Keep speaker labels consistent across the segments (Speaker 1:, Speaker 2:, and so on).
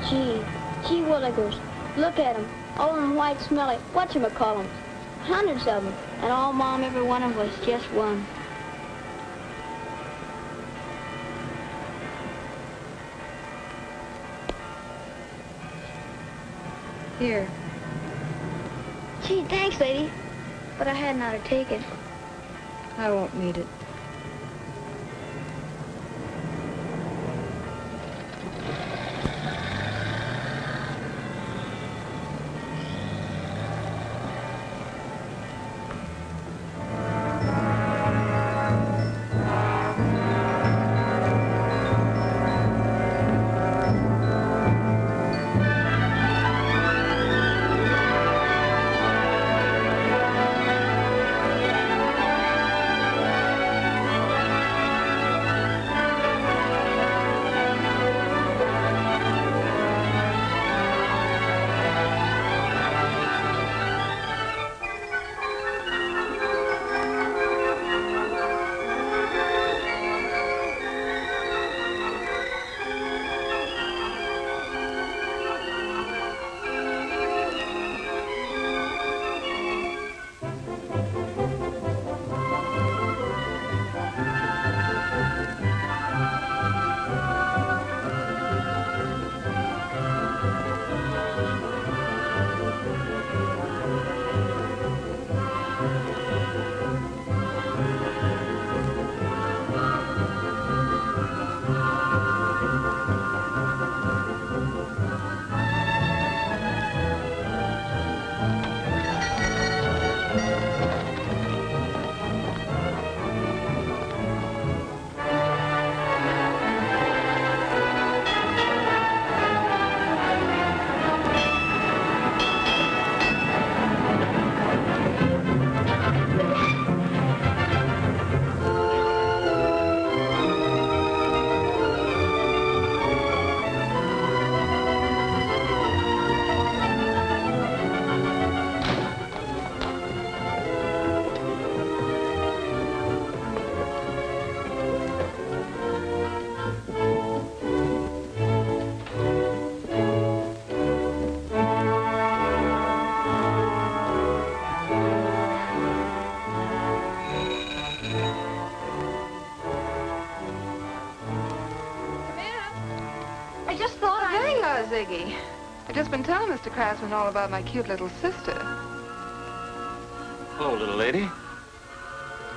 Speaker 1: Gee willikers. Look at 'em. Old and white, smelly, whatchamacallums. Hundreds of 'em. And all Mom ever wanted was just one. Here. Gee, thanks, lady. But I hadn't ought to take it. I won't need it.
Speaker 2: Ziggy. I've just been telling Mr. Craftsman all about my cute little sister.
Speaker 3: Hello, little lady.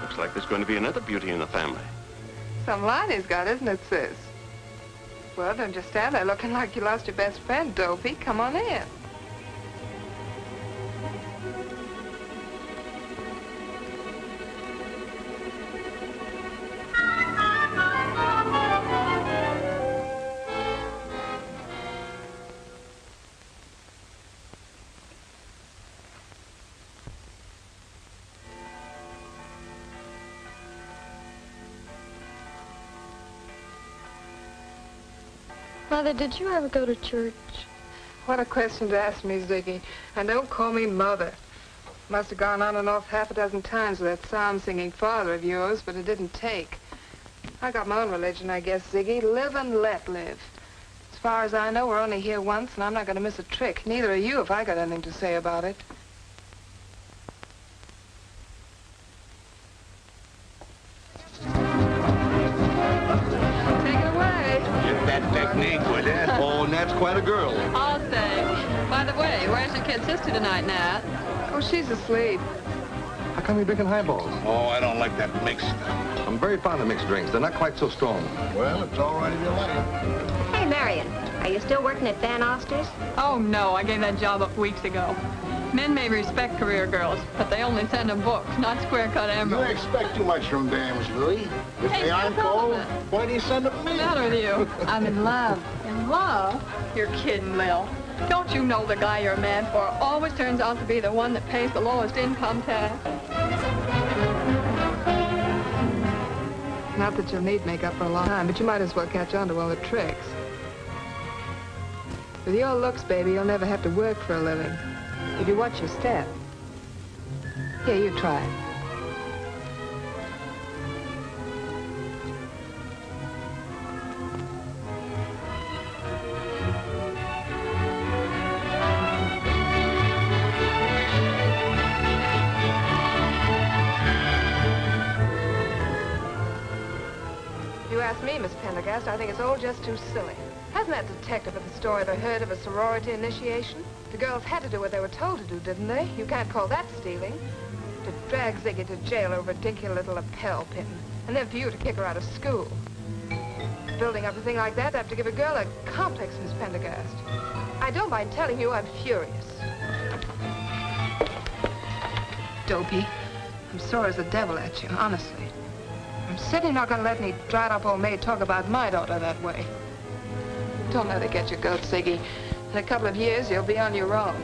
Speaker 3: Looks like there's going to be another beauty in the family.
Speaker 2: Some line he's got, isn't it, sis? Well, don't just stand there looking like you lost your best friend, Dopey. Come on in.
Speaker 1: Mother, did you ever go to church?
Speaker 2: What a question to ask me, Ziggy. And don't call me Mother. Must have gone on and off half a dozen times with that psalm-singing father of yours, but it didn't take. I got my own religion, I guess, Ziggy. Live and let live. As far as I know, we're only here once, and I'm not going to miss a trick. Neither are you, if I got anything to say about it.
Speaker 4: Oh, Nat's quite a girl.
Speaker 5: I'll say. By the way, where's your kid sister tonight, Nat?
Speaker 2: Oh, she's asleep.
Speaker 4: How come you're drinking highballs?
Speaker 6: Oh, I don't like that mixed stuff.
Speaker 4: I'm very fond of mixed drinks. They're not quite so strong.
Speaker 6: Well, it's all right if you like.
Speaker 7: Hey, Marion, are you still working at Van Oster's?
Speaker 5: Oh, no, I gave that job up weeks ago. Men may respect career girls, but they only send them books, not square-cut
Speaker 6: You
Speaker 5: emeralds.
Speaker 6: expect too much from dames, Louie. If
Speaker 5: Hey,
Speaker 6: they aren't
Speaker 5: stop
Speaker 6: gold,
Speaker 5: it.
Speaker 6: why do you send them to me?
Speaker 5: What's the matter with you? I'm in love. In love? You're kidding, Lil. Don't you know the guy you're mad for always turns out to be the one that pays the lowest income tax?
Speaker 2: Not that you'll need makeup for a long time, but you might as well catch on to all the tricks. With your looks, baby, you'll never have to work for a living. If you watch your step. Here, you try it. you ask me, Miss Pendergast, I think it's all just too silly. Hasn't that detective at the store ever heard of a sorority initiation? The girls had to do what they were told to do, didn't they? You can't call that stealing. To drag Ziggy to jail over a dinky little lapel pin, and then for you to kick her out of school. Building up a thing like that, I have to give a girl a complex, Miss Pendergast. I don't mind telling you I'm furious. Dopey, I'm sore as the devil at you, honestly. I'm certainly not going to let any dried-up old maid talk about my daughter that way. Don't let her get your goat, Ziggy. In a couple of years, you'll be on your own.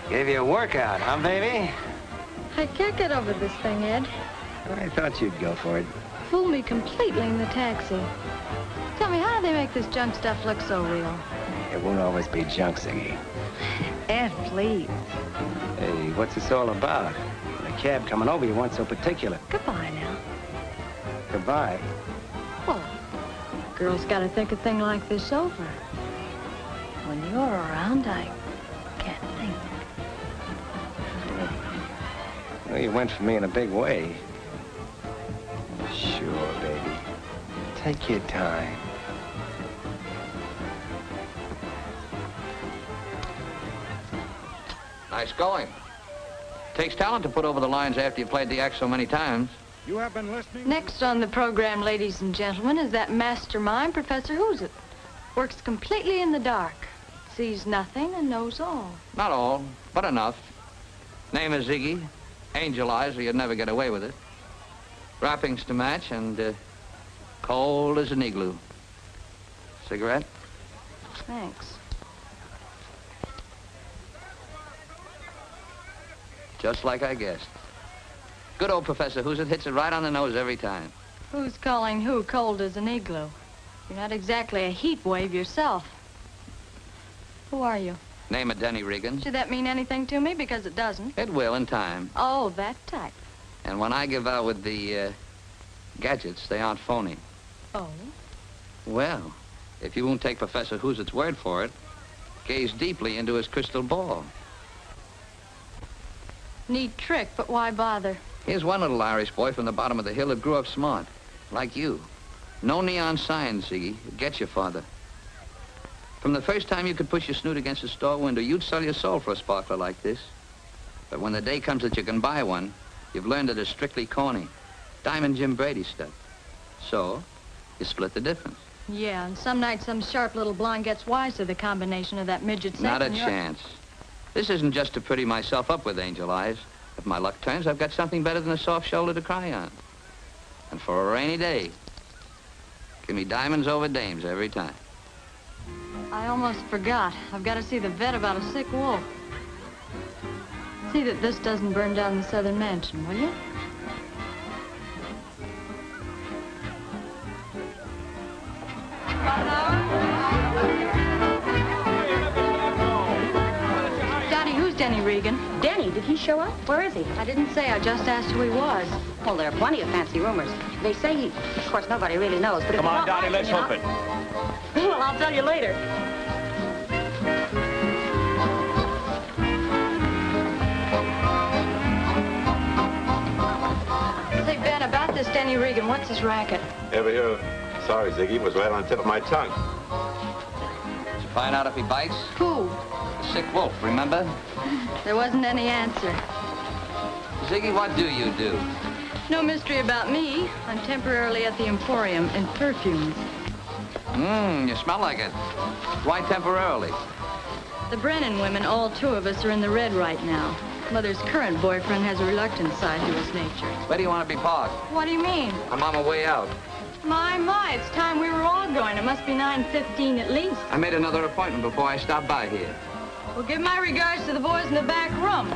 Speaker 8: Gave you a workout, huh, baby?
Speaker 5: I can't get over this thing, Ed.
Speaker 8: I thought you'd go for it.
Speaker 5: Fooled me completely in the taxi. Tell me, how do they make this junk stuff look so real?
Speaker 8: It won't always be junk, Ziggy.
Speaker 5: Ed, please.
Speaker 8: Hey, what's this all about? The cab coming over, you weren't so particular.
Speaker 5: Goodbye now.
Speaker 8: Goodbye.
Speaker 5: Well, girls gotta think a thing like this over. When you're around, I can't think.
Speaker 8: Well, you went for me in a big way. Sure, baby. Take your time.
Speaker 9: Nice going. Takes talent to put over the lines after you've played the act so many times.
Speaker 6: You have been listening?
Speaker 5: Next on the program, ladies and gentlemen, is that mastermind, Professor Who's-It. Works completely in the dark. Sees nothing and knows all.
Speaker 9: Not all, but enough. Name is Ziggy. Angel eyes, or you'd never get away with it. Wrappings to match, and cold as an igloo. Cigarette?
Speaker 5: Thanks.
Speaker 9: Just like I guessed. Good old Professor Who's-It hits it right on the nose every time.
Speaker 5: Who's calling who cold as an igloo? You're not exactly a heat wave yourself. Who are you?
Speaker 9: Name of Denny Regan.
Speaker 5: Should that mean anything to me? Because it doesn't.
Speaker 9: It will in time.
Speaker 5: Oh, that type.
Speaker 9: And when I give out with the gadgets, they aren't phony.
Speaker 5: Oh?
Speaker 9: Well, if you won't take Professor Who's-It's word for it, gaze deeply into his crystal ball.
Speaker 5: Neat trick, but why bother?
Speaker 9: Here's one little Irish boy from the bottom of the hill that grew up smart, like you. No neon signs, Ziggy. Get your father. From the first time you could push your snoot against a store window, you'd sell your soul for a sparkler like this. But when the day comes that you can buy one, you've learned that it's strictly corny. Diamond Jim Brady stuff. So, you split the difference.
Speaker 5: Yeah, and some night some sharp little blonde gets wise to the combination of that midget sex.
Speaker 9: Not a chance. This isn't just to pretty myself up with angel eyes. If my luck turns, I've got something better than a soft shoulder to cry on. And for a rainy day, give me diamonds over dames every time.
Speaker 5: I almost forgot. I've got to see the vet about a sick wolf. See that this doesn't burn down the southern mansion, will you? Johnny, who's Denny Regan?
Speaker 7: Denny, did he show up? Where is he?
Speaker 5: I didn't say. I just asked who he was.
Speaker 7: Well, there are plenty of fancy rumors. They say he... Of course, nobody really knows, but...
Speaker 10: Come on, Donnie, let's hope it.
Speaker 7: Well, I'll tell you later.
Speaker 5: Say, Ben, about this Denny Regan, what's his racket?
Speaker 3: Ever hear? Sorry, Ziggy, it was right on the tip of my tongue.
Speaker 9: Did you find out if he bites?
Speaker 5: Who?
Speaker 9: A sick wolf, remember?
Speaker 5: There wasn't any answer.
Speaker 9: Ziggy, what do you do?
Speaker 5: No mystery about me. I'm temporarily at the Emporium in perfumes.
Speaker 9: You smell like it. Why temporarily?
Speaker 5: The Brennan women, all two of us, are in the red right now. Mother's current boyfriend has a reluctant side to his nature.
Speaker 9: Where do you want to be parked?
Speaker 5: What do you mean?
Speaker 9: I'm on my way out.
Speaker 5: My, it's time we were all going. It must be 9:15 at least.
Speaker 9: I made another appointment before I stopped by here.
Speaker 5: Well, give my regards to the boys in the back room.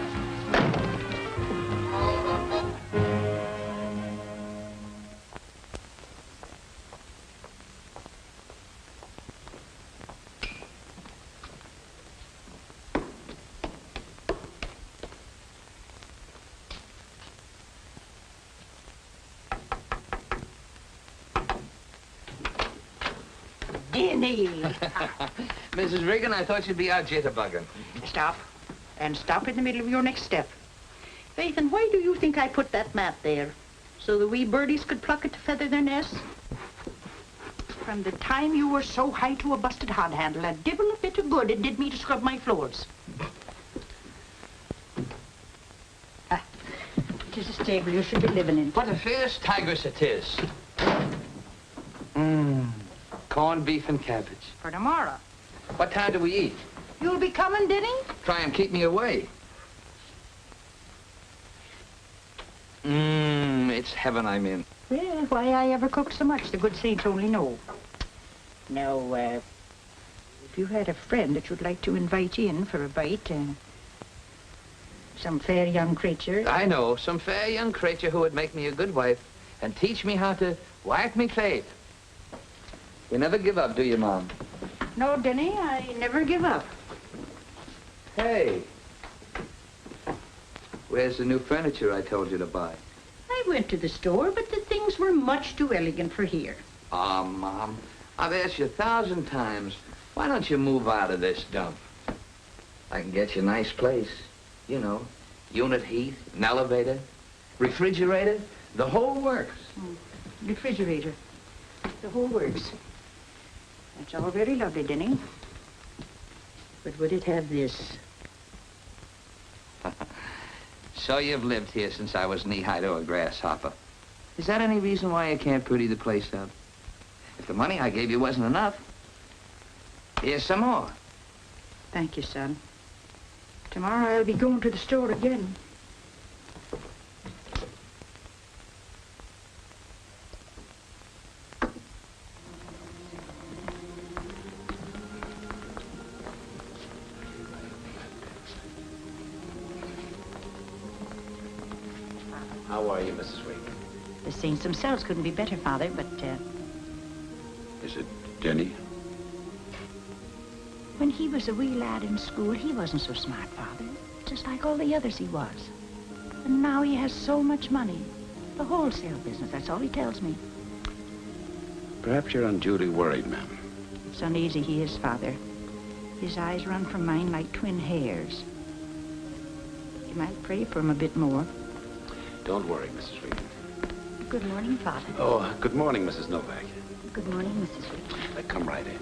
Speaker 10: Denny.
Speaker 9: Mrs. Regan, I thought you'd be out jitterbugging.
Speaker 10: Stop. And stop in the middle of your next step. Faith, and why do you think I put that mat there? So the wee birdies could pluck it to feather their nests? From the time you were so high to a busted hod handle, a divil a bit of good it did me to scrub my floors. It is a stable you should be living in.
Speaker 9: What a fierce tigress it is. Corned beef and cabbage.
Speaker 10: For tomorrow.
Speaker 9: What time do we eat?
Speaker 10: You'll be coming, Denny?
Speaker 9: Try and keep me away. It's heaven I'm in.
Speaker 10: Well, why I ever cooked so much, the good saints only know. Now, if you had a friend that you'd like to invite in for a bite, some fair young creature.
Speaker 9: I know, some fair young creature who would make me a good wife and teach me how to whack me faith. You never give up, do you, Mom?
Speaker 10: No, Denny, I never give up.
Speaker 9: Hey. Where's the new furniture I told you to buy?
Speaker 10: I went to the store, but the things were much too elegant for here.
Speaker 9: Oh, Mom, I've asked you 1,000 times. Why don't you move out of this dump? I can get you a nice place. You know, unit heat, an elevator, refrigerator, the whole works.
Speaker 10: Refrigerator, the whole works. That's all very lovely, Denny. But would it have this?
Speaker 9: So you've lived here since I was knee-high to a grasshopper. Is that any reason why I can't pretty the place up? If the money I gave you wasn't enough, here's some more.
Speaker 10: Thank you, son. Tomorrow I'll be going to the store again.
Speaker 11: How are you, Mrs. Regan?
Speaker 10: The saints themselves couldn't be better, Father, but,
Speaker 3: Is it Denny?
Speaker 10: when he was a wee lad in school, he wasn't so smart, Father. Just like all the others he was. And now he has so much money. The wholesale business, that's all he tells me.
Speaker 3: Perhaps you're unduly worried, ma'am.
Speaker 10: It's uneasy he is, Father. His eyes run from mine like twin hairs. You might pray for him a bit more.
Speaker 11: Don't worry, Mrs. Regan.
Speaker 10: Good morning, Father.
Speaker 11: Oh, good morning, Mrs. Novak.
Speaker 10: Good morning, Mrs. Regan.
Speaker 11: Come right in.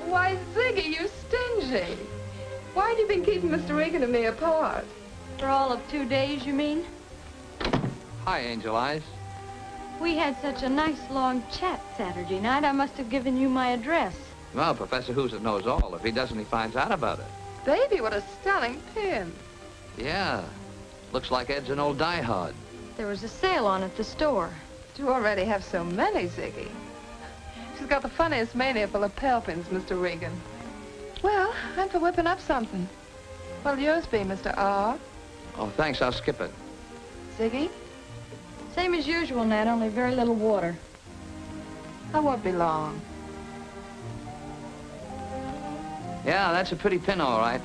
Speaker 2: Why, Ziggy, you stingy. Why have you been keeping Mr. Regan and me apart?
Speaker 5: For all of 2 days, you mean?
Speaker 9: Hi, Angel Eyes.
Speaker 5: We had such a nice long chat Saturday night, I must have given you my address.
Speaker 9: Well, Professor Hoosier knows all. If he doesn't, he finds out about it.
Speaker 2: Baby, what a stunning pin.
Speaker 9: Yeah. Looks like Ed's an old diehard.
Speaker 5: There was a sale on at the store.
Speaker 2: You already have so many, Ziggy. She's got the funniest mania for lapel pins, Mr. Regan. Well, I'm for whipping up something. What'll yours be, Mr. R?
Speaker 9: Oh, thanks. I'll skip it.
Speaker 2: Ziggy?
Speaker 5: Same as usual, Nat, only very little water.
Speaker 2: I won't be long.
Speaker 9: Yeah, that's a pretty pin, all right.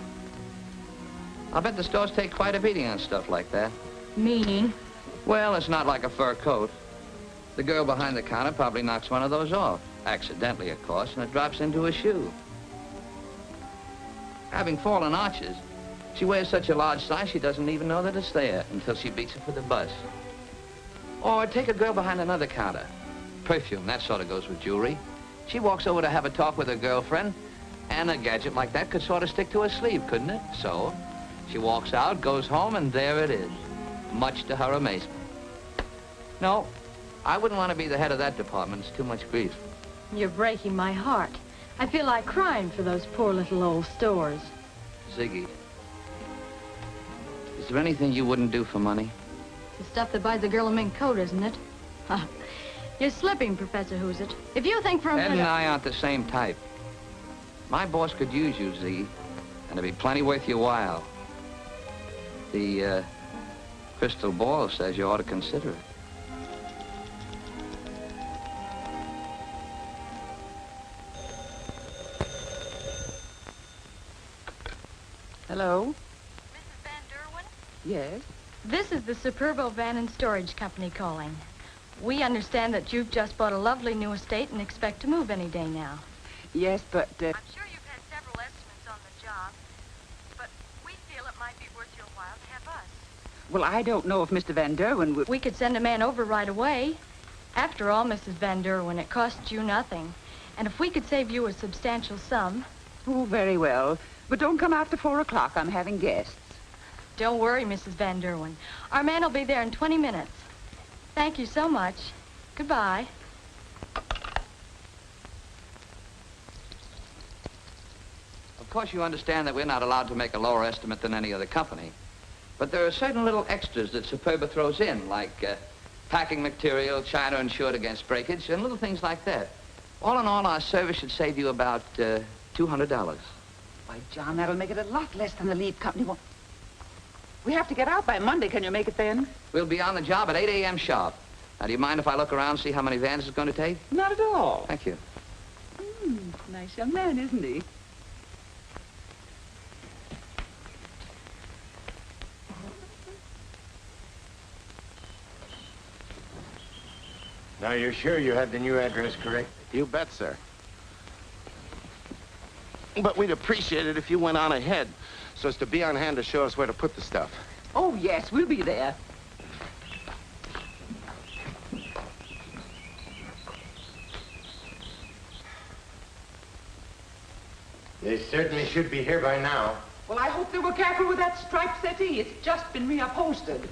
Speaker 9: I'll bet the stores take quite a beating on stuff like that.
Speaker 5: Meaning?
Speaker 9: Well, it's not like a fur coat. The girl behind the counter probably knocks one of those off. Accidentally, of course, and it drops into a shoe. Having fallen arches, she wears such a large size she doesn't even know that it's there until she beats it for the bus. Or take a girl behind another counter. Perfume, that sort of goes with jewelry. She walks over to have a talk with her girlfriend. And a gadget like that could sort of stick to her sleeve, couldn't it? So, she walks out, goes home, and there it is, much to her amazement. No, I wouldn't want to be the head of that department. It's too much grief.
Speaker 12: You're breaking my heart. I feel like crying for those poor little old stores.
Speaker 9: Ziggy, is there anything you wouldn't do for money?
Speaker 12: The stuff that buys a girl a mink coat, isn't it? You're slipping, Professor Who's-It. If you think for a
Speaker 9: Ed
Speaker 12: minute...
Speaker 9: and I aren't the same type. My boss could use you, Ziggy, and it'd be plenty worth your while. The crystal ball says you ought to consider it.
Speaker 10: Hello?
Speaker 12: Mrs. Van Derwin?
Speaker 10: Yes?
Speaker 12: This is the Superbo Van and Storage Company calling. We understand that you've just bought a lovely new estate and expect to move any day now.
Speaker 10: Yes, but...
Speaker 12: I'm sure you've had several estimates on the job, but we feel it might be worth your while to have us.
Speaker 10: Well, I don't know if Mr. Van Derwin would...
Speaker 12: We could send a man over right away. After all, Mrs. Van Derwin, it costs you nothing. And if we could save you a substantial sum...
Speaker 10: Oh, very well. But don't come after 4 o'clock. I'm having guests.
Speaker 12: Don't worry, Mrs. Van Derwin. Our man will be there in 20 minutes. Thank you so much. Goodbye.
Speaker 9: Of course, you understand that we're not allowed to make a lower estimate than any other company. But there are certain little extras that Superba throws in, like packing material, china insured against breakage, and little things like that. All in all, our service should save you about $200.
Speaker 10: Why, John, that'll make it a lot less than the lead company wants. We have to get out by Monday. Can you make it then?
Speaker 9: We'll be on the job at 8 a.m. sharp. Now, do you mind if I look around and see how many vans it's going to take?
Speaker 10: Not at all.
Speaker 9: Thank you.
Speaker 10: Nice young man, isn't he?
Speaker 6: Now, you're sure you had the new address correct?
Speaker 13: You bet, sir. But we'd appreciate it if you went on ahead so as to be on hand to show us where to put the stuff.
Speaker 10: Oh, yes, we'll be there.
Speaker 6: They certainly should be here by now.
Speaker 10: Well, I hope they were careful with that striped settee. It's just been reupholstered.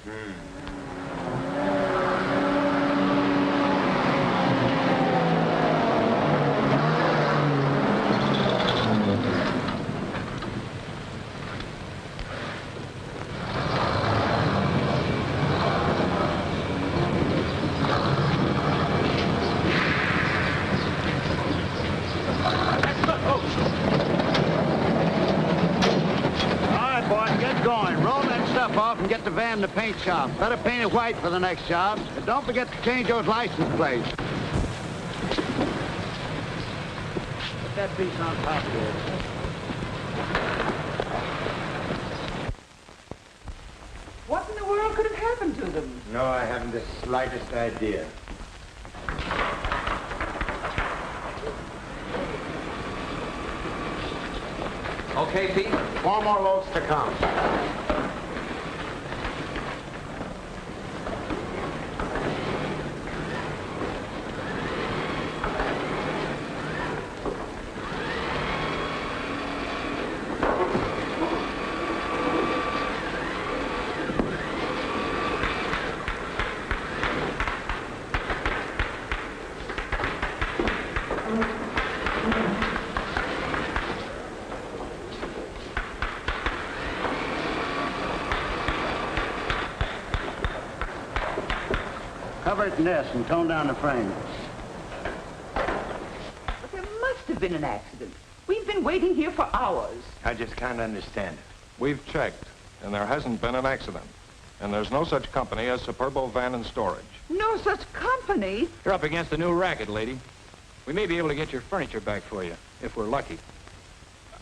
Speaker 14: Get the van to paint shop. Better paint it white for the next job. And don't forget to change those license plates. Put that piece on top there.
Speaker 10: What in the world could have happened to them?
Speaker 6: No, I haven't the slightest idea.
Speaker 9: Okay, Pete?
Speaker 6: 4 more loads to come.
Speaker 14: Cover it in this and tone down the frame.
Speaker 10: But there must have been an accident. We've been waiting here for hours.
Speaker 6: I just can't understand it.
Speaker 15: We've checked, and there hasn't been an accident. And there's no such company as Superbo Van and Storage.
Speaker 10: No such company?
Speaker 16: You're up against a new racket, lady. We may be able to get your furniture back for you, if we're lucky.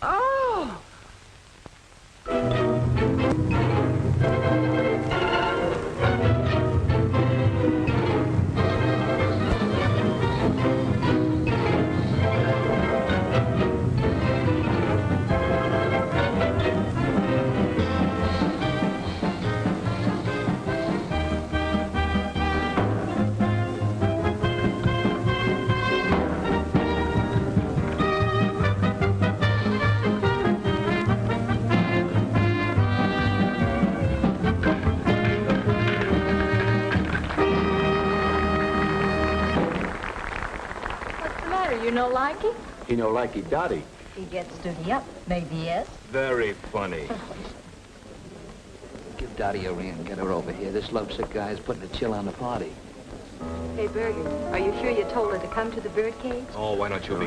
Speaker 10: Oh!
Speaker 12: no likey?
Speaker 11: He no likey Dottie.
Speaker 12: He gets duty up. Maybe yes.
Speaker 11: Very funny.
Speaker 9: Give Dottie a ring. Get her over here. This lovesick guy is putting a chill on the party.
Speaker 7: Hey, Berger, are you sure you told her to come to the birdcage?
Speaker 11: Oh, why don't you be?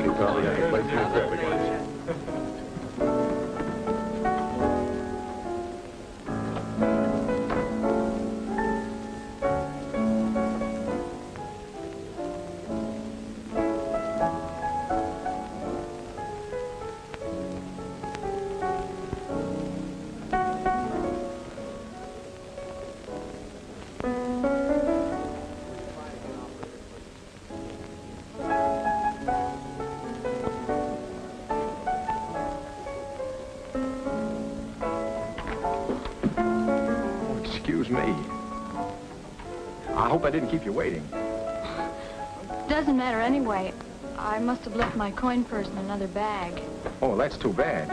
Speaker 16: Excuse me. I hope I didn't keep you waiting.
Speaker 12: Doesn't matter anyway. I must have left my coin purse in another bag.
Speaker 16: Oh, that's too bad.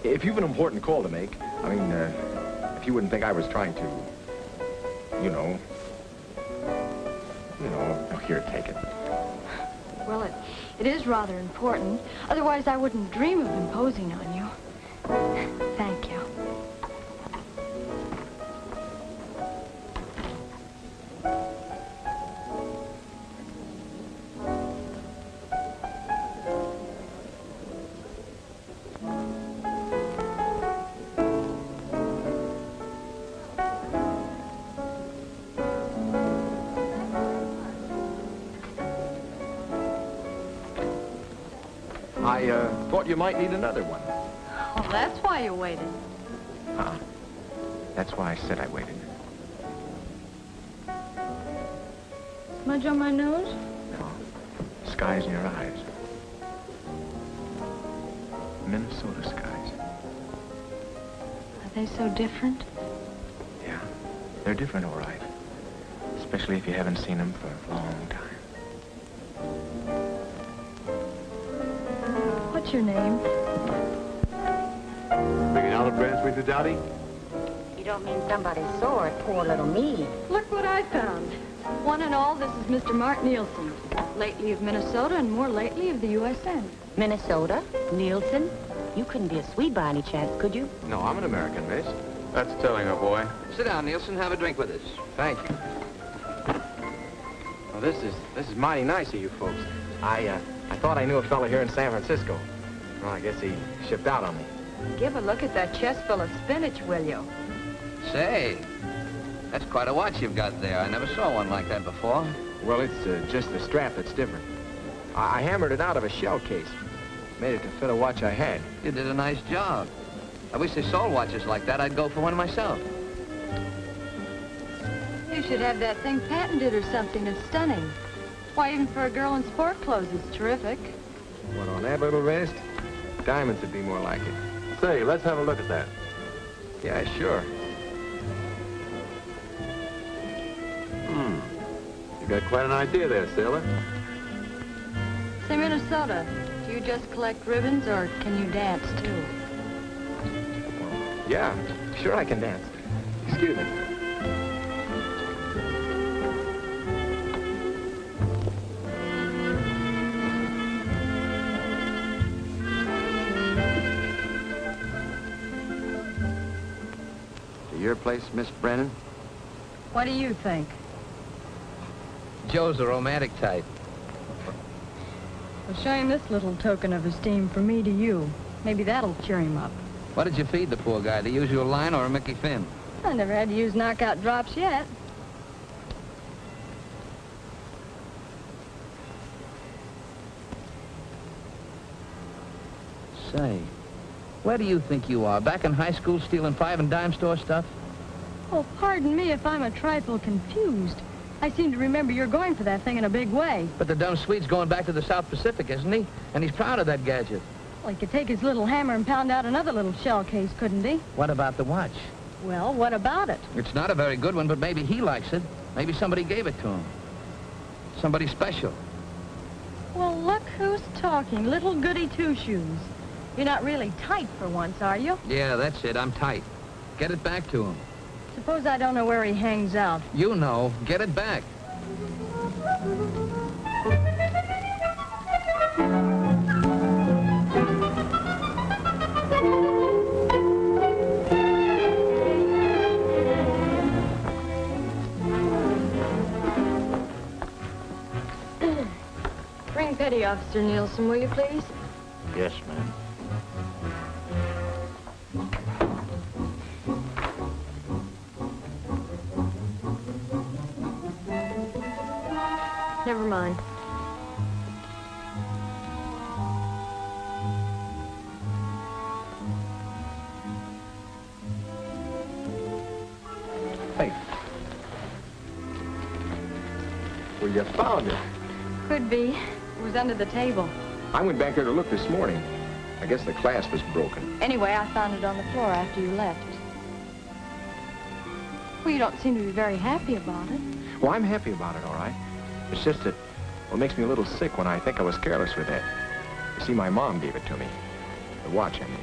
Speaker 16: If you've an important call to make, I mean, if you wouldn't think I was trying to, you know, oh, here, take it.
Speaker 12: Well, it is rather important. Otherwise, I wouldn't dream of imposing on you. Thank you.
Speaker 16: I thought you might need another one.
Speaker 12: Well, that's why you waited.
Speaker 16: Huh. That's why I said I waited.
Speaker 12: Smudge on my nose?
Speaker 16: No. Skies in your eyes. Minnesota skies.
Speaker 12: Are they so different?
Speaker 16: Yeah. They're different, all right. Especially if you haven't seen them for a long time.
Speaker 12: What's your name?
Speaker 11: Bringing autographs with you, Dottie?
Speaker 7: You don't mean somebody sore, poor little me.
Speaker 12: Look what I found. One and all, this is Mr. Mark Nielsen. Lately of Minnesota and more lately of the USN.
Speaker 7: Minnesota? Nielsen? You couldn't be a Swede by any chance, could you?
Speaker 16: No, I'm an American, miss.
Speaker 11: That's telling her, boy.
Speaker 9: Sit down, Nielsen. Have a drink with us.
Speaker 8: Thank you. Well, this is mighty nice of you folks. I thought I knew a fellow here in San Francisco. Well, I guess he shipped out on me.
Speaker 12: Give a look at that chest full of spinach, will you?
Speaker 9: Say, that's quite a watch you've got there. I never saw one like that before.
Speaker 8: Well, it's just the strap that's different. I hammered it out of a shell case. Made it to fit a watch I had.
Speaker 9: You did a nice job. I wish they sold watches like that. I'd go for one myself.
Speaker 12: You should have that thing patented or something. It's stunning. Why, even for a girl in sport clothes, it's terrific.
Speaker 8: What, on that little wrist? Diamonds would be more like it.
Speaker 11: Say, let's have a look at that.
Speaker 8: Yeah, sure.
Speaker 11: You got quite an idea there, sailor.
Speaker 12: Say, Minnesota, do you just collect ribbons or can you dance, too?
Speaker 8: Yeah, sure I can dance. Excuse me. Your place, Miss Brennan?
Speaker 12: What do you think?
Speaker 9: Joe's a romantic type.
Speaker 12: Well, show him this little token of esteem from me to you. Maybe that'll cheer him up.
Speaker 9: What did you feed the poor guy? The usual line or a Mickey Finn?
Speaker 12: I never had to use knockout drops yet.
Speaker 9: Say, where do you think you are? Back in high school stealing 5 and dime store stuff?
Speaker 12: Oh, pardon me if I'm a trifle confused. I seem to remember you're going for that thing in a big way.
Speaker 9: But the dumb Swede's going back to the South Pacific, isn't he? And he's proud of that gadget.
Speaker 12: Well, he could take his little hammer and pound out another little shell case, couldn't he?
Speaker 9: What about the watch?
Speaker 12: Well, what about it?
Speaker 9: It's not a very good one, but maybe he likes it. Maybe somebody gave it to him. Somebody special.
Speaker 12: Well, look who's talking. Little goody two-shoes. You're not really tight for once, are you?
Speaker 9: Yeah, that's it. I'm tight. Get it back to him.
Speaker 12: Suppose I don't know where he hangs out.
Speaker 9: You know. Get it back.
Speaker 12: Officer Nielsen, will you please?
Speaker 6: Yes, ma'am.
Speaker 12: Never mind.
Speaker 16: Hey. Well, you found it.
Speaker 12: Could be. It was under the table.
Speaker 16: I went back there to look this morning. I guess the clasp was broken.
Speaker 12: Anyway, I found it on the floor after you left. Well, you don't seem to be very happy about it.
Speaker 16: Well, I'm happy about it, all right. It's just that, well, it makes me a little sick when I think I was careless with that. You see, my mom gave it to me. The watch, I mean.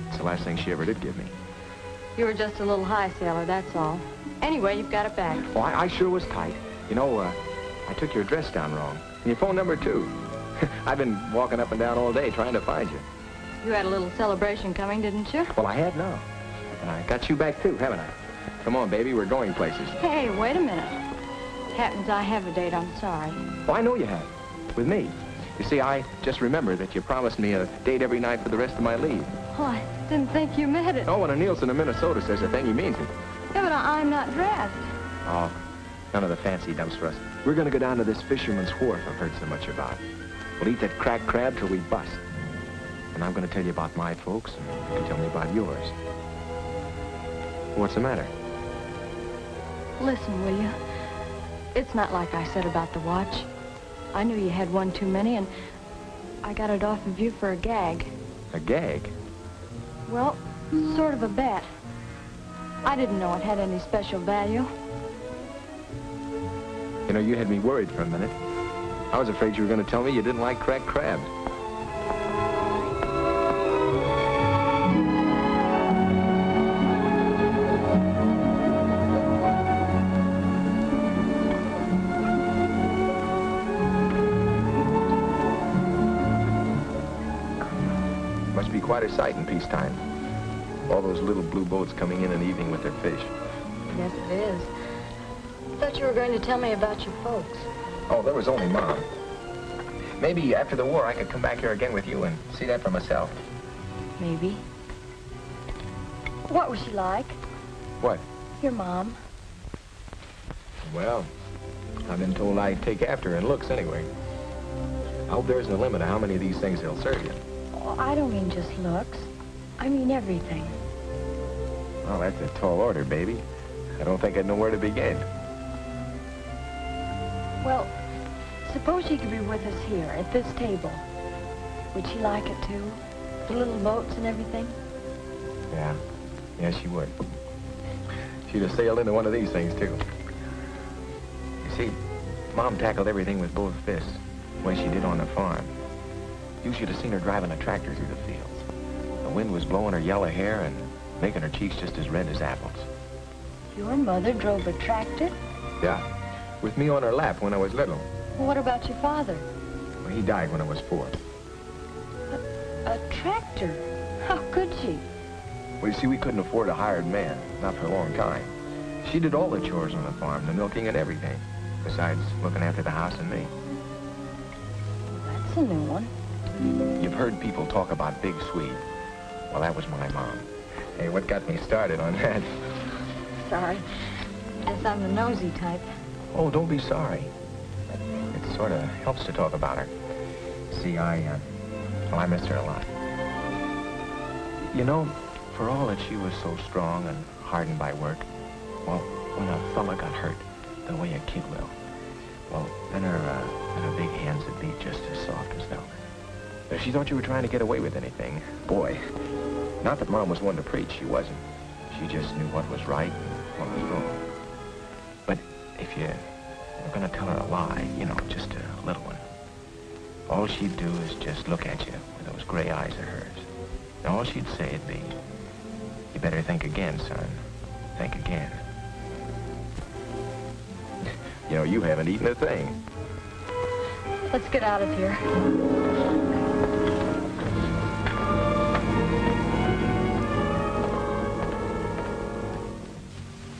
Speaker 16: It's the last thing she ever did give me.
Speaker 12: You were just a little high, sailor, that's all. Anyway, you've got it back.
Speaker 16: Well, I sure was tight. You know, I took your address down wrong. And your phone number, too. I've been walking up and down all day trying to find you.
Speaker 12: You had a little celebration coming, didn't you?
Speaker 16: Well, I had now. And I got you back, too, haven't I? Come on, baby, we're going places.
Speaker 12: Hey, wait a minute. Happens I have a date, I'm sorry.
Speaker 16: Well, I know you have. With me. You see, I just remembered that you promised me a date every night for the rest of my leave.
Speaker 12: Oh, I didn't think you meant it.
Speaker 16: Oh, when a Nielsen in Minnesota says a thing, he means it.
Speaker 12: Yeah, but I'm not dressed.
Speaker 16: Oh, none of the fancy dumps for us. We're going to go down to this fisherman's wharf I've heard so much about. We'll eat that cracked crab till we bust. And I'm going to tell you about my folks, and you can tell me about yours. What's the matter?
Speaker 12: Listen, will you? It's not like I said about the watch. I knew you had one too many, and I got it off of you for a gag.
Speaker 16: A gag?
Speaker 12: Well, sort of a bet. I didn't know it had any special value.
Speaker 16: You know, you had me worried for a minute. I was afraid you were going to tell me you didn't like cracked crab. Must be quite a sight in peacetime. All those little blue boats coming in the evening with their fish.
Speaker 12: Yes, it is. I thought you were going to tell me about your folks.
Speaker 16: Oh, there was only Mom. Maybe after the war I could come back here again with you and see that for myself.
Speaker 12: Maybe. What was she like?
Speaker 16: What?
Speaker 12: Your mom.
Speaker 16: Well, I've been told I take after her in looks anyway. I hope there isn't a limit to how many of these things they'll serve you.
Speaker 12: Oh, I don't mean just looks. I mean everything.
Speaker 16: Well, that's a tall order, baby. I don't think I'd know where to begin.
Speaker 12: Well, suppose she could be with us here, at this table. Would she like it, too? The little boats and everything?
Speaker 16: Yeah. Yeah, she would. She'd have sailed into one of these things, too. You see, Mom tackled everything with both fists, the way she did on the farm. You should have seen her driving a tractor through the fields. The wind was blowing her yellow hair and making her cheeks just as red as apples.
Speaker 12: Your mother drove a tractor?
Speaker 16: Yeah. With me on her lap when I was little.
Speaker 12: Well, what about your father?
Speaker 16: Well, he died when I was 4.
Speaker 12: A tractor? How could she?
Speaker 16: Well, you see, we couldn't afford a hired man, not for a long time. She did all the chores on the farm, the milking and everything, besides looking after the house and me.
Speaker 12: That's a new one.
Speaker 16: You've heard people talk about Big Swede. Well, that was my mom. Hey, what got me started on that?
Speaker 12: Sorry. Guess I'm the nosy type.
Speaker 16: Oh, don't be sorry. It sort of helps to talk about her. See, well, I miss her a lot. You know, for all that she was so strong and hardened by work, well, when a fella got hurt, the way a kid will, well, then her big hands would be just as soft as velvet. If she thought you were trying to get away with anything, boy, not that Mom was one to preach, she wasn't. She just knew what was right and what was wrong. But if you were going to tell her a lie, you know, just a little one, all she'd do is just look at you with those gray eyes of hers. And all she'd say would be, you better think again, son. Think again. You know, you haven't eaten a thing.
Speaker 12: Let's get out of here.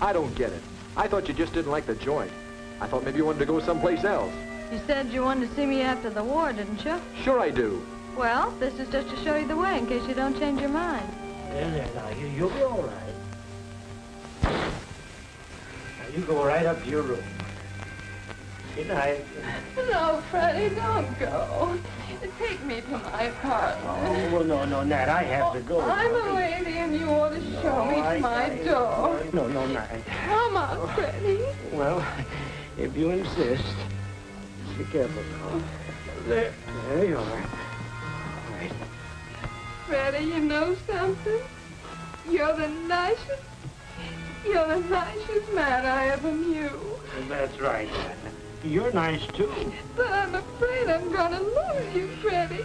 Speaker 16: I don't get it. I thought you just didn't like the joint. I thought maybe you wanted to go someplace else.
Speaker 12: You said you wanted to see me after the war, didn't you?
Speaker 11: Sure I do.
Speaker 12: Well, this is just to show you the way in case you don't change your mind.
Speaker 17: There, now, you'll be all right. Now, you go right up to your room. Good night.
Speaker 5: No, Freddie, don't go. Take me to my apartment.
Speaker 17: Oh, well, no, Nat, I have to go.
Speaker 5: I'm a lady and you ought to show me to my door.
Speaker 17: No, Nat.
Speaker 5: Come on, Freddie.
Speaker 17: Well, if you insist. Be careful, Tom. There you are. All right.
Speaker 5: Freddie, you know something? You're the nicest man I ever knew.
Speaker 17: That's right, Nat. You're nice, too.
Speaker 5: But I'm afraid I'm gonna lose you, Freddie.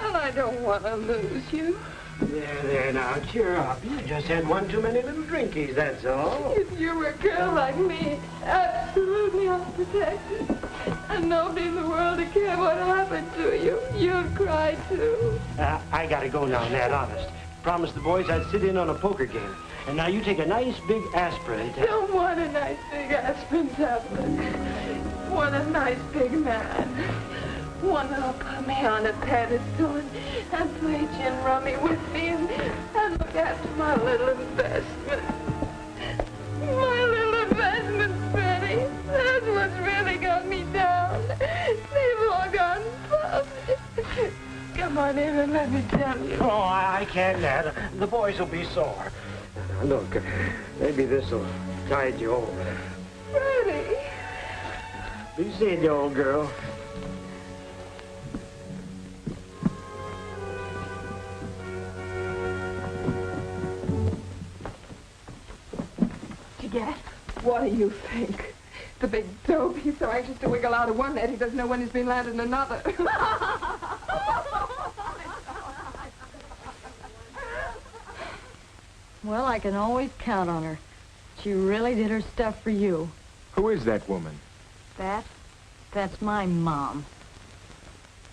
Speaker 5: And I don't want to lose you.
Speaker 17: There, now, cheer up. You just had one too many little drinkies, that's all.
Speaker 5: If you were a girl like me, absolutely unprotected, and nobody in the world would care what happened to you, you'd cry, too.
Speaker 17: I gotta go now, Nat, honest. Promised the boys I'd sit in on a poker game. And now you take a nice big aspirin.
Speaker 5: Don't want a nice big aspirin tablet. Want a nice big man. One that'll put me on a pedestal and play gin rummy with me and look after my little investment. My little investment, Freddie. That's what's really got me down. They've all gone bust. Come on in and let me tell you.
Speaker 17: Oh, I can't, Nat. The boys will be sore. Look, maybe this'll tide you over.
Speaker 5: Freddie.
Speaker 17: Be seeing you, old girl.
Speaker 5: Did you get it? What do you think? The big dope. He's so anxious to wiggle out of one net, he doesn't know when he's been landed in another.
Speaker 12: Well, I can always count on her. She really did her stuff for you.
Speaker 11: Who is that woman?
Speaker 12: That's my mom.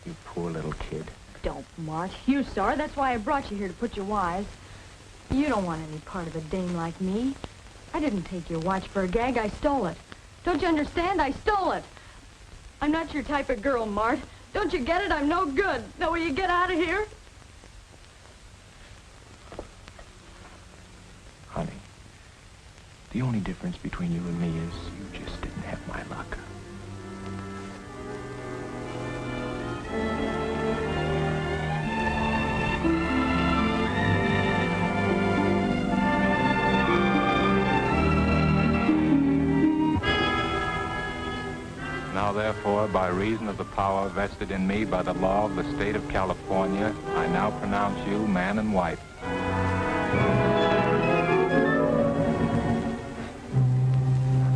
Speaker 16: You poor little kid.
Speaker 12: Don't, Mart. You saw her. That's why I brought you here to put you wise. You don't want any part of a dame like me. I didn't take your watch for a gag. I stole it. Don't you understand? I stole it. I'm not your type of girl, Mart. Don't you get it? I'm no good. Know where you get out of here?
Speaker 16: Honey, the only difference between you and me is you just didn't have my luck.
Speaker 15: Now, therefore, by reason of the power vested in me by the law of the state of California, I now pronounce you man and wife.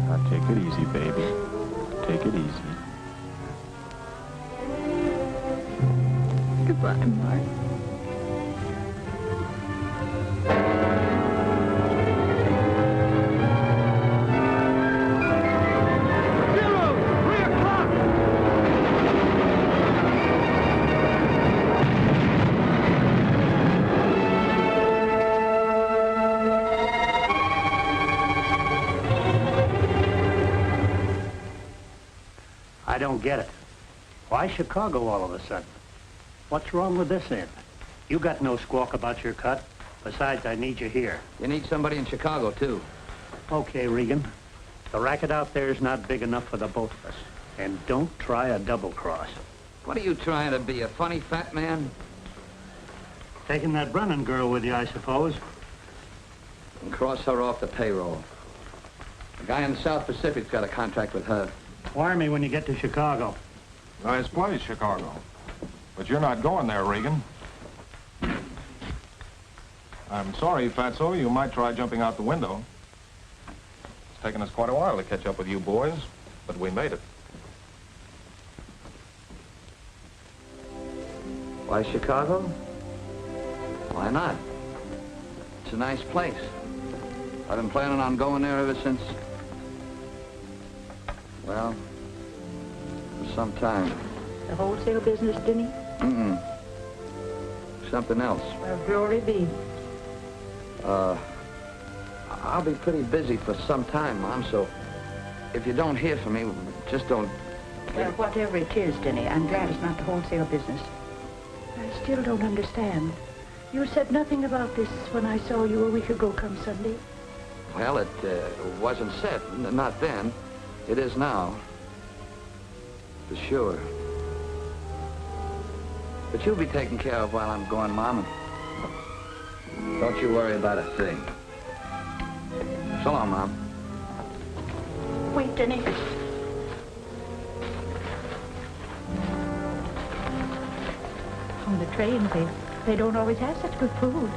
Speaker 16: Now, take it easy, baby. Take it easy.
Speaker 5: Goodbye, Mart.
Speaker 17: I don't get it. Why Chicago all of a sudden? What's wrong with this end? You got no squawk about your cut. Besides, I need you here.
Speaker 9: You need somebody in Chicago, too.
Speaker 17: Okay, Regan. The racket out there is not big enough for the both of us. And don't try a double cross.
Speaker 9: What are you trying to be, a funny fat man?
Speaker 17: Taking that Brennan girl with you, I suppose.
Speaker 9: And cross her off the payroll. The guy in the South Pacific's got a contract with her.
Speaker 17: Wire me when you get to Chicago.
Speaker 15: Nice place, Chicago. But you're not going there, Regan. I'm sorry, Fatso. You might try jumping out the window. It's taken us quite a while to catch up with you boys, but we made it.
Speaker 9: Why Chicago? Why not? It's a nice place. I've been planning on going there ever since... well, for some time.
Speaker 10: The wholesale business, Denny?
Speaker 9: Mm-mm. Something else.
Speaker 10: Well, glory be.
Speaker 9: I'll be pretty busy for some time, Mom, so if you don't hear from me, just don't
Speaker 10: Well, whatever it is, Denny, I'm glad it's not the wholesale business. I still don't understand. You said nothing about this when I saw you a week ago come Sunday.
Speaker 9: Well, it wasn't said. Not then. It is now. For sure. But you'll be taken care of while I'm gone, Mom. And don't you worry about a thing. So long, Mom.
Speaker 10: Wait, Denny. On the train, they don't always have such good food.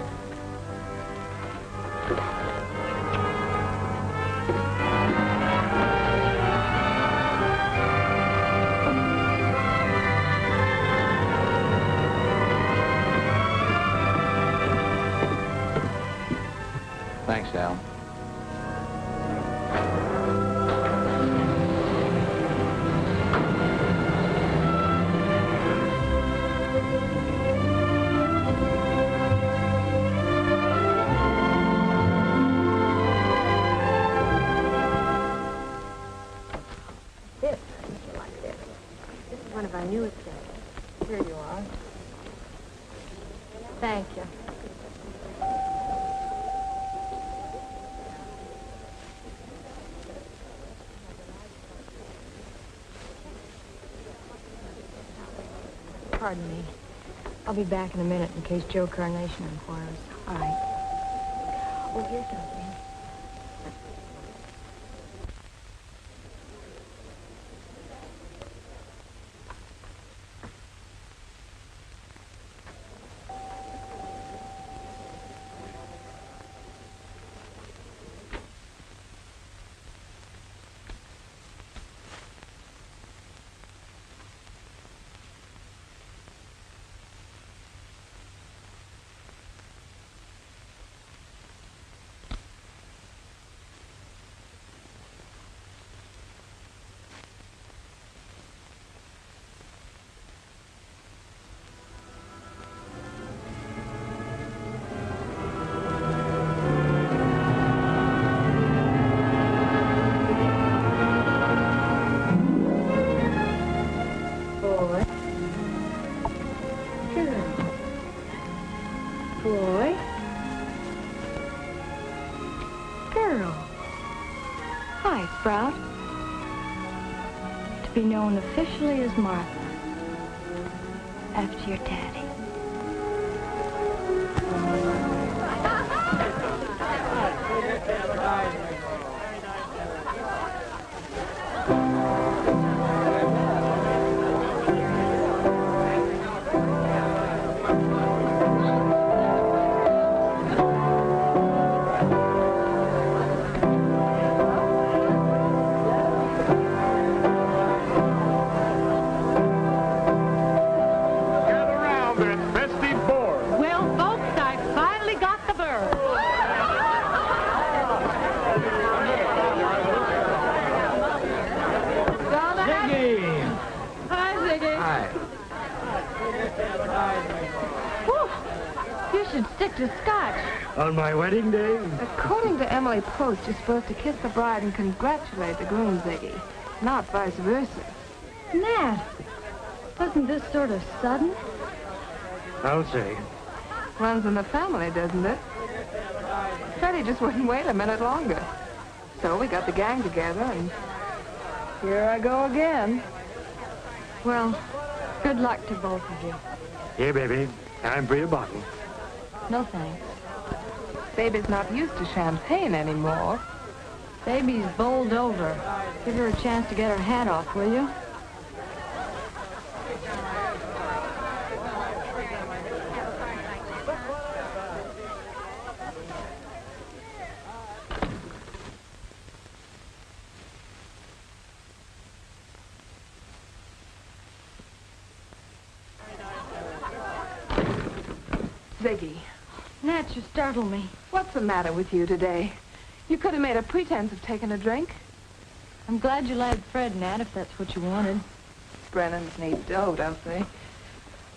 Speaker 9: Thanks, Al.
Speaker 12: One of our newest sets. Here you are. Thank you. Pardon me. I'll be back in a minute in case Joe Carnation inquires. All right. Oh, here's something. Sprout, to be known officially as Martha, after your daddy.
Speaker 17: On my wedding day?
Speaker 2: According to Emily Post, you're supposed to kiss the bride and congratulate the groom, Ziggy, not vice versa.
Speaker 12: Nat, wasn't this sort of sudden?
Speaker 17: I'll say.
Speaker 2: Runs in the family, doesn't it? Freddie just wouldn't wait a minute longer. So we got the gang together, and here I go again.
Speaker 12: Well, good luck to both of you.
Speaker 17: Here, baby. I'm for your bottle.
Speaker 12: No thanks.
Speaker 2: Baby's not used to champagne anymore.
Speaker 12: Baby's bowled over. Give her a chance to get her hat off, will you?
Speaker 2: Ziggy.
Speaker 12: Nat, you startle me.
Speaker 2: What's the matter with you today? You could have made a pretense of taking a drink.
Speaker 12: I'm glad you lied Fred, Nat, if that's what you wanted.
Speaker 2: Brennan's need dough, don't they?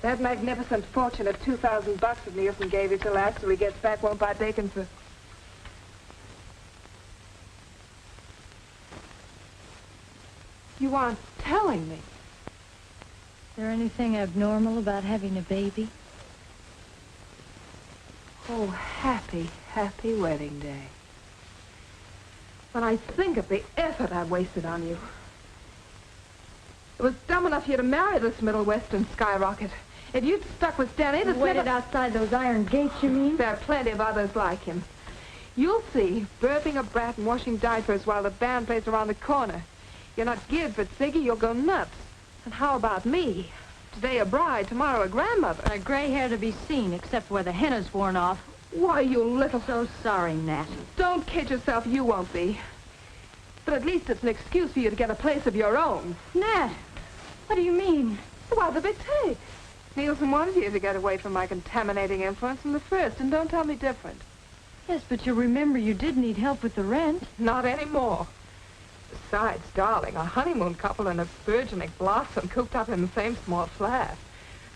Speaker 2: That magnificent fortune of $2,000 that Nielsen gave you till after he gets back won't buy bacon for... You aren't telling me.
Speaker 12: Is there anything abnormal about having a baby?
Speaker 2: Oh, happy, happy wedding day. When I think of the effort I wasted on you. It was dumb enough for you to marry this Middle Western skyrocket. If you'd stuck with Danny, this
Speaker 12: Waited outside those iron gates, you mean?
Speaker 2: There are plenty of others like him. You'll see, burping a brat and washing diapers while the band plays around the corner. You're not geared for it, Ziggy. You'll go nuts. And how about me? Today a bride, tomorrow a grandmother.
Speaker 12: A gray hair to be seen, except where the henna's worn off.
Speaker 2: Why, you little...
Speaker 12: So sorry, Nat.
Speaker 2: Don't kid yourself, you won't be. But at least it's an excuse for you to get a place of your own.
Speaker 12: Nat, what do you mean?
Speaker 2: Why, the big take. Nielsen wanted you to get away from my contaminating influence from the first, and don't tell me different.
Speaker 12: Yes, but you remember you did need help with the rent.
Speaker 2: Not anymore. Besides, darling, a honeymoon couple and a burgeoning blossom cooped up in the same small flat.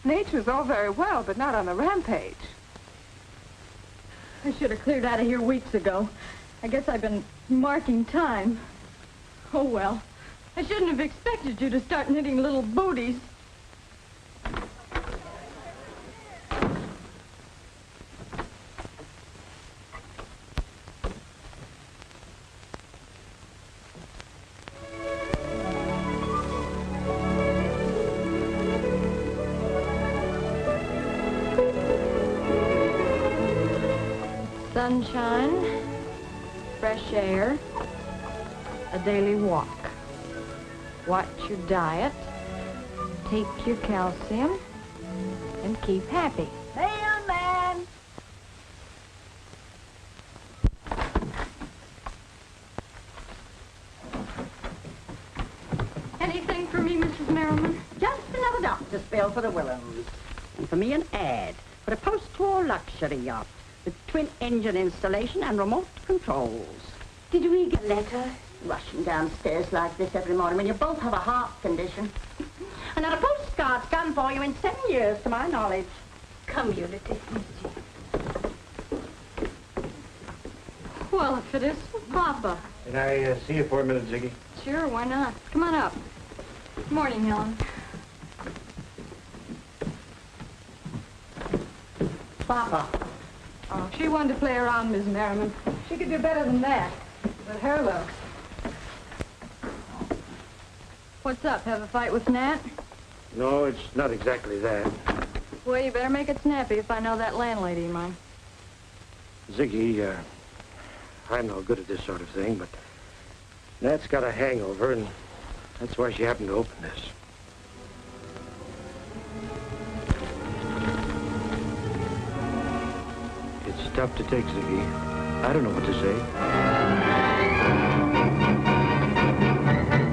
Speaker 2: Nature's all very well, but not on a rampage.
Speaker 12: I should have cleared out of here weeks ago. I guess I've been marking time. Oh, well. I shouldn't have expected you to start knitting little booties. Sunshine, fresh air, a daily walk. Watch your diet, take your calcium, and keep happy.
Speaker 10: Mailman!
Speaker 12: Anything for me, Mrs. Merriman?
Speaker 10: Just another doctor's bill for the Willows. And for me an ad for a post-war luxury yacht with twin-engine installation and remote controls. Did we get a letter? Rushing downstairs like this every morning when you both have a heart condition. And not a postcard's come for you in 7 years, to my knowledge. Come, you little
Speaker 12: Well, if it is for Papa.
Speaker 6: Can I see you for a minute, Ziggy?
Speaker 12: Sure, why not? Come on up. Good morning, Helen.
Speaker 10: Papa.
Speaker 2: Oh, she wanted to play around, Miss Merriman. She could do better than that. But her looks.
Speaker 12: What's up? Have a fight with Nat?
Speaker 6: No, it's not exactly that.
Speaker 12: Well, you better make it snappy if I know that landlady of mine.
Speaker 6: Ziggy, I'm no good at this sort of thing, but Nat's got a hangover, and that's why she happened to open this. It's tough to take, Ziggy. I don't know what to say.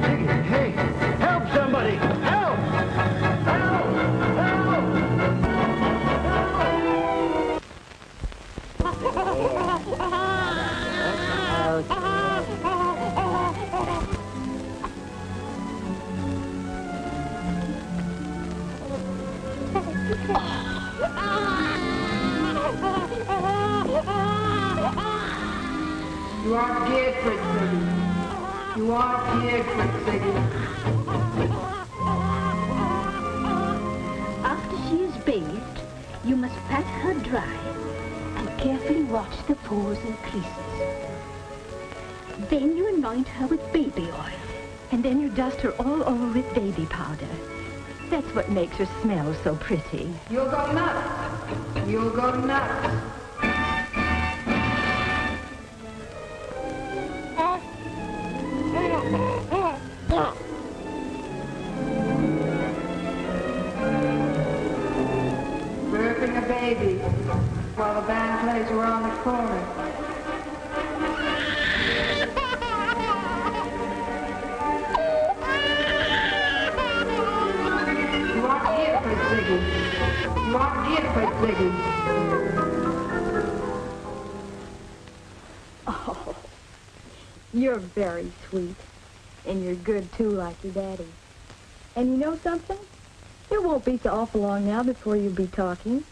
Speaker 6: Ziggy, hey! Help somebody! Help! Help!
Speaker 2: You aren't geared for it, Ziggy. You aren't geared for it, Ziggy.
Speaker 18: After she is bathed, you must pat her dry and carefully watch the pores and creases. Then you anoint her with baby oil, and then you dust her all over with baby powder. That's what makes her smell so pretty.
Speaker 2: You'll go nuts. You'll go nuts. Birthing a baby while the band plays around the corner. You aren't here for it, Ziggy. You aren't here for it, Ziggy.
Speaker 12: Oh, you're very sweet. And you're good, too, like your daddy. And you know something? It won't be so awful long now before you'll be talking.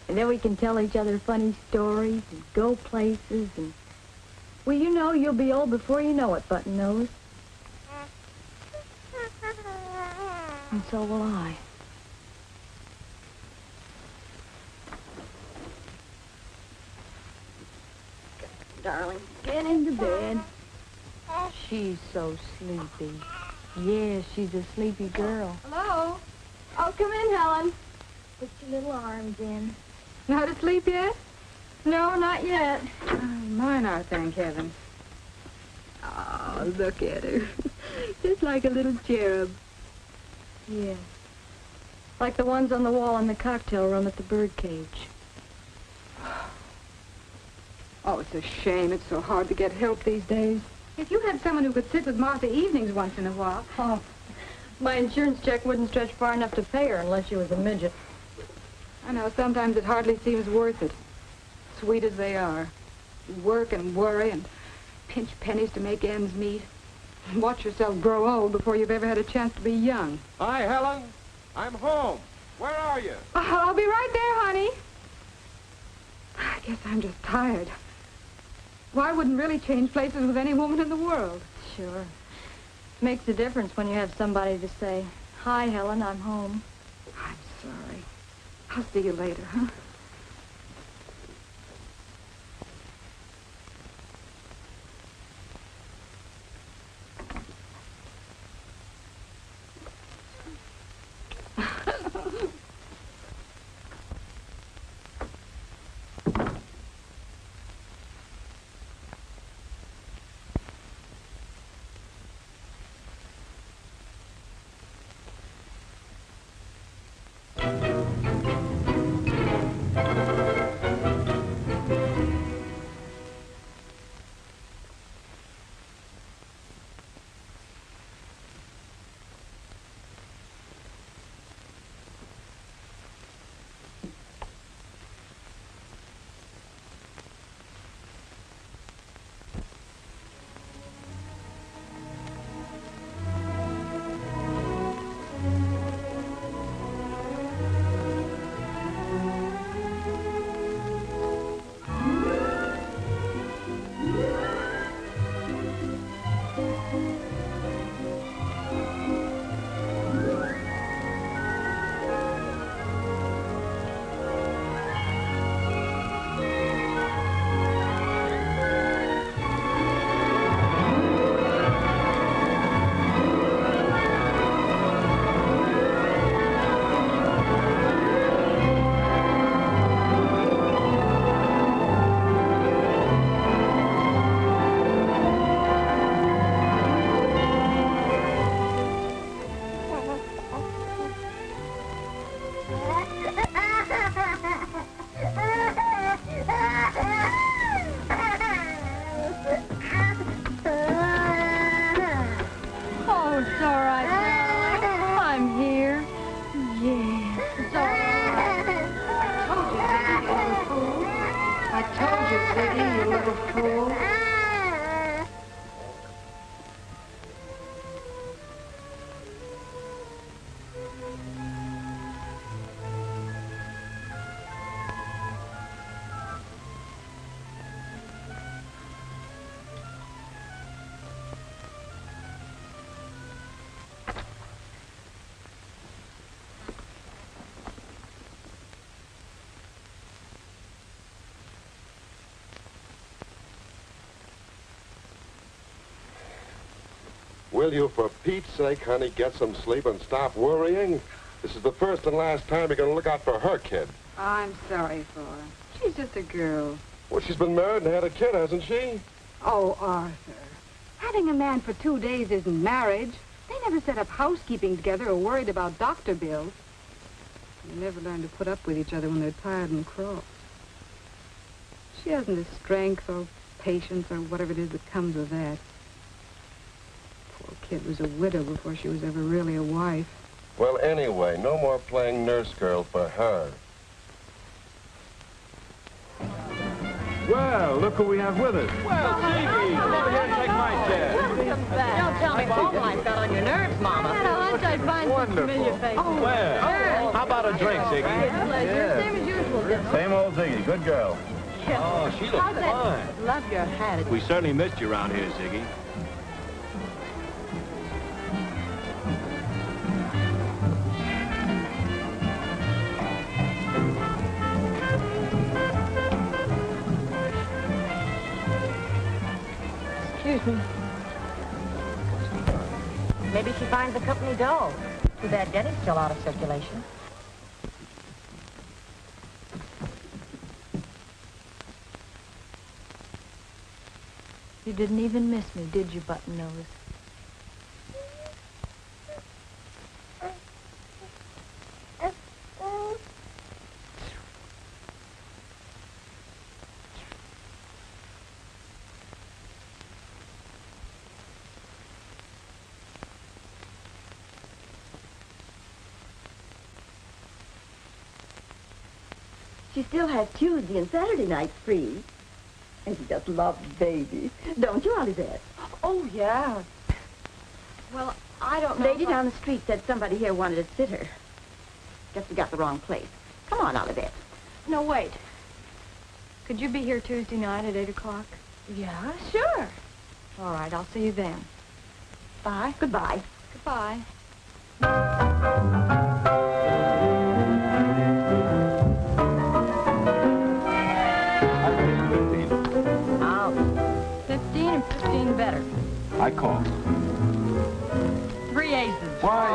Speaker 12: And then we can tell each other funny stories and go places and... Well, you know you'll be old before you know it, Button Nose. And so will I. Darling, get into bed. She's so sleepy. Yes, she's a sleepy girl.
Speaker 2: Hello? Oh, come in, Helen.
Speaker 12: Put your little arms in.
Speaker 2: Not asleep yet?
Speaker 12: No, not yet.
Speaker 2: Mine are, thank heaven. Oh, look at her. Just like a little cherub.
Speaker 12: Yes. Like the ones on the wall in the cocktail room at the birdcage.
Speaker 2: Oh, it's a shame. It's so hard to get help these days. If you had someone who could sit with Martha evenings once in a while.
Speaker 12: Oh, my insurance check wouldn't stretch far enough to pay her unless she was a midget.
Speaker 2: I know, sometimes it hardly seems worth it. Sweet as they are. You work and worry and pinch pennies to make ends meet. And watch yourself grow old before you've ever had a chance to be young.
Speaker 11: Hi, Helen. I'm home. Where are you?
Speaker 2: Oh, I'll be right there, honey. I guess I'm just tired. Well, I wouldn't really change places with any woman in the world.
Speaker 12: Sure. Makes a difference when you have somebody to say, "Hi, Helen, I'm home."
Speaker 2: I'm sorry. I'll see you later, huh?
Speaker 13: Will you, for Pete's sake, honey, get some sleep and stop worrying? This is the first and last time you're going to look out for her kid.
Speaker 2: I'm sorry for her. She's just a girl.
Speaker 13: Well, she's been married and had a kid, hasn't she?
Speaker 2: Oh, Arthur. Having a man for 2 days isn't marriage. They never set up housekeeping together or worried about doctor bills. They never learned to put up with each other when they're tired and cross. She hasn't the strength or patience or whatever it is that comes with that. Poor kid was a widow before she was ever really a wife.
Speaker 13: Well, anyway, no more playing nurse girl for her.
Speaker 11: Well, look who we have with us.
Speaker 8: Well, Ziggy, come over here and take my chair.
Speaker 7: Welcome back. Don't tell me home life got on your nerves, Mama.
Speaker 12: I had a hunch I'd find some familiar faces.
Speaker 8: Oh, where? How about a drink, Ziggy?
Speaker 12: Pleasure. Same as usual.
Speaker 11: Same old Ziggy, good girl.
Speaker 8: Oh, she looks fine.
Speaker 7: Love your hat.
Speaker 8: We certainly missed you around here, Ziggy.
Speaker 12: Excuse me.
Speaker 7: Maybe she finds the company dull. Too bad Denny's still out of circulation.
Speaker 12: You didn't even miss me, did you, Button Nose?
Speaker 19: She still has Tuesday and Saturday nights free. And she just loves babies. Don't you, Olivet?
Speaker 7: Oh, yeah. Well, I don't know.
Speaker 19: Lady down the street said somebody here wanted to sit her. Guess we got the wrong place. Come on, Olivet.
Speaker 12: No, wait. Could you be here Tuesday night at 8 o'clock?
Speaker 7: Yeah, sure.
Speaker 12: All right, I'll see you then.
Speaker 19: Bye. Goodbye.
Speaker 12: Goodbye.
Speaker 7: Out.
Speaker 12: 15 and 15 better.
Speaker 11: I call.
Speaker 12: 3 aces.
Speaker 11: Why?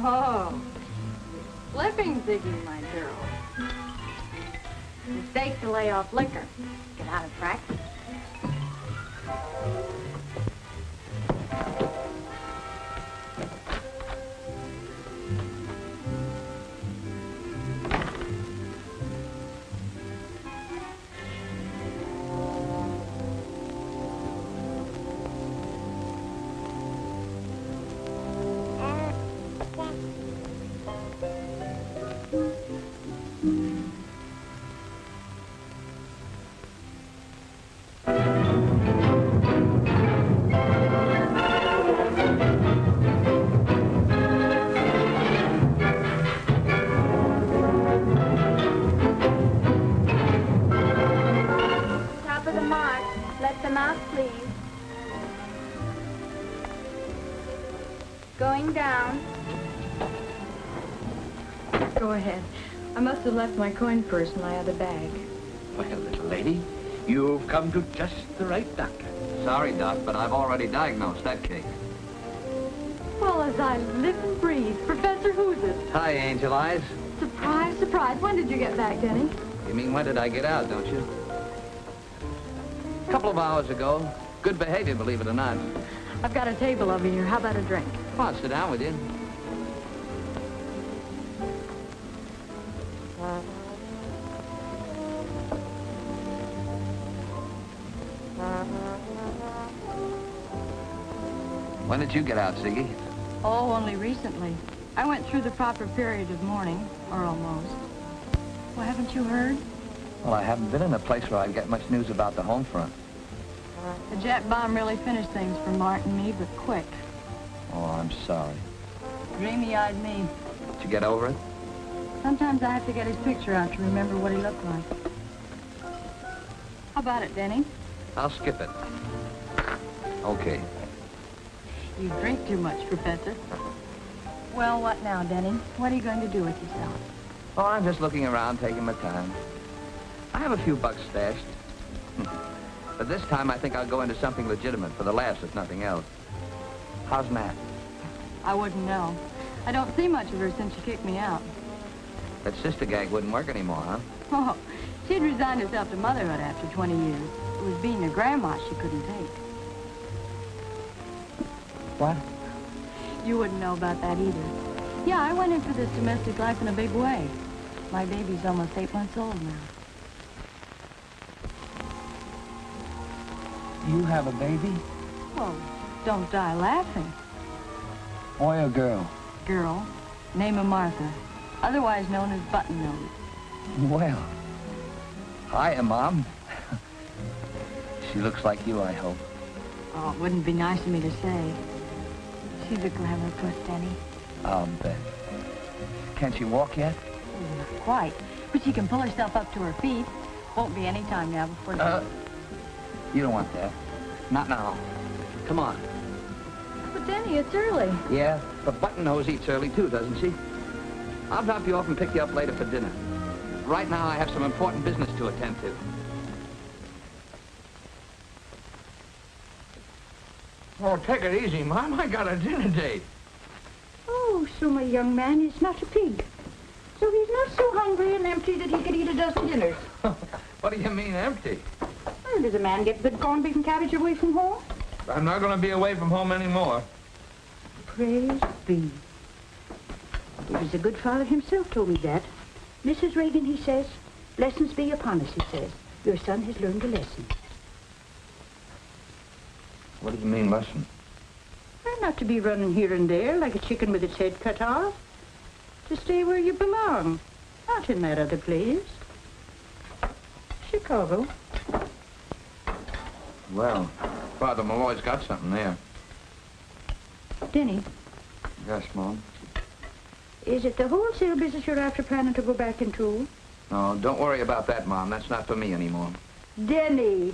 Speaker 12: Oh, slipping, Ziggy, my girl. Mistake to lay off liquor. Get out of practice.
Speaker 1: Going down.
Speaker 12: Go ahead. I must have left my coin purse in my other bag.
Speaker 20: Well, little lady, you've come to just the right doctor.
Speaker 9: Sorry, Doc, but I've already diagnosed that case.
Speaker 12: Well, as I live and breathe, Professor Who's It?
Speaker 9: Hi, Angel Eyes.
Speaker 12: Surprise, surprise. When did you get back, Denny?
Speaker 9: You mean when did I get out, don't you? A couple of hours ago. Good behavior, believe it or not.
Speaker 12: I've got a table over here. How about a drink?
Speaker 9: Come on, sit down with you. When did you get out, Ziggy?
Speaker 12: Oh, only recently. I went through the proper period of mourning, or almost. Well, haven't you heard?
Speaker 9: Well, I haven't been in a place where I'd get much news about the home front.
Speaker 12: The jet bomb really finished things for Mart and me, but quick.
Speaker 9: Oh, I'm sorry.
Speaker 12: Dreamy-eyed me.
Speaker 9: Did you get over it?
Speaker 12: Sometimes I have to get his picture out to remember what he looked like. How about it, Denny?
Speaker 9: I'll skip it. Okay.
Speaker 12: You drink too much, Professor. Well, what now, Denny? What are you going to do with yourself?
Speaker 9: Oh, I'm just looking around, taking my time. I have a few bucks stashed. But this time, I think I'll go into something legitimate for the laughs, if nothing else. How's Nat?
Speaker 12: I wouldn't know. I don't see much of her since she kicked me out.
Speaker 9: That sister gag wouldn't work anymore, huh?
Speaker 12: Oh, she'd resigned herself to motherhood after 20 years. It was being a grandma she couldn't take.
Speaker 9: What?
Speaker 12: You wouldn't know about that either. Yeah, I went in for this domestic life in a big way. My baby's almost 8 months old now.
Speaker 9: You have a baby?
Speaker 12: Well, don't die laughing.
Speaker 9: Boy or girl?
Speaker 12: Girl, name of Martha, otherwise known as Button Nose.
Speaker 9: Well, hiya, Mom. She looks like you, I hope.
Speaker 12: Oh, it wouldn't be nice of me to say. She's a glamour puss, Denny.
Speaker 9: I'll bet. Can't she walk yet?
Speaker 12: Not quite, but she can pull herself up to her feet. Won't be any time now before...
Speaker 9: You don't want that. Not now. Come on.
Speaker 12: But Denny, it's early.
Speaker 9: Yeah, but Button Nose eats early too, doesn't she? I'll drop you off and pick you up later for dinner. Right now, I have some important business to attend to.
Speaker 20: Oh, take it easy, Mom. I got a dinner date.
Speaker 10: Oh, so my young man is not a pig. So he's not so hungry and empty that he could eat a dozen dinners.
Speaker 20: What do you mean, empty?
Speaker 10: Well, does a man get good corned beef and cabbage away from home?
Speaker 20: I'm not going to be away from home anymore.
Speaker 10: Praise be. He was a good father himself, told me that. Mrs. Reagan, he says, blessings be upon us, he says. Your son has learned a lesson.
Speaker 9: What do you mean, lesson?
Speaker 10: Well, not to be running here and there like a chicken with its head cut off. To stay where you belong, not in that other place. Chicago.
Speaker 9: Well, Father Malloy's got something there.
Speaker 10: Denny,
Speaker 9: Yes, Mom?
Speaker 10: is it the wholesale business you're after planning to go back into?
Speaker 9: No, don't worry about that, Mom. That's not for me anymore.
Speaker 10: Denny.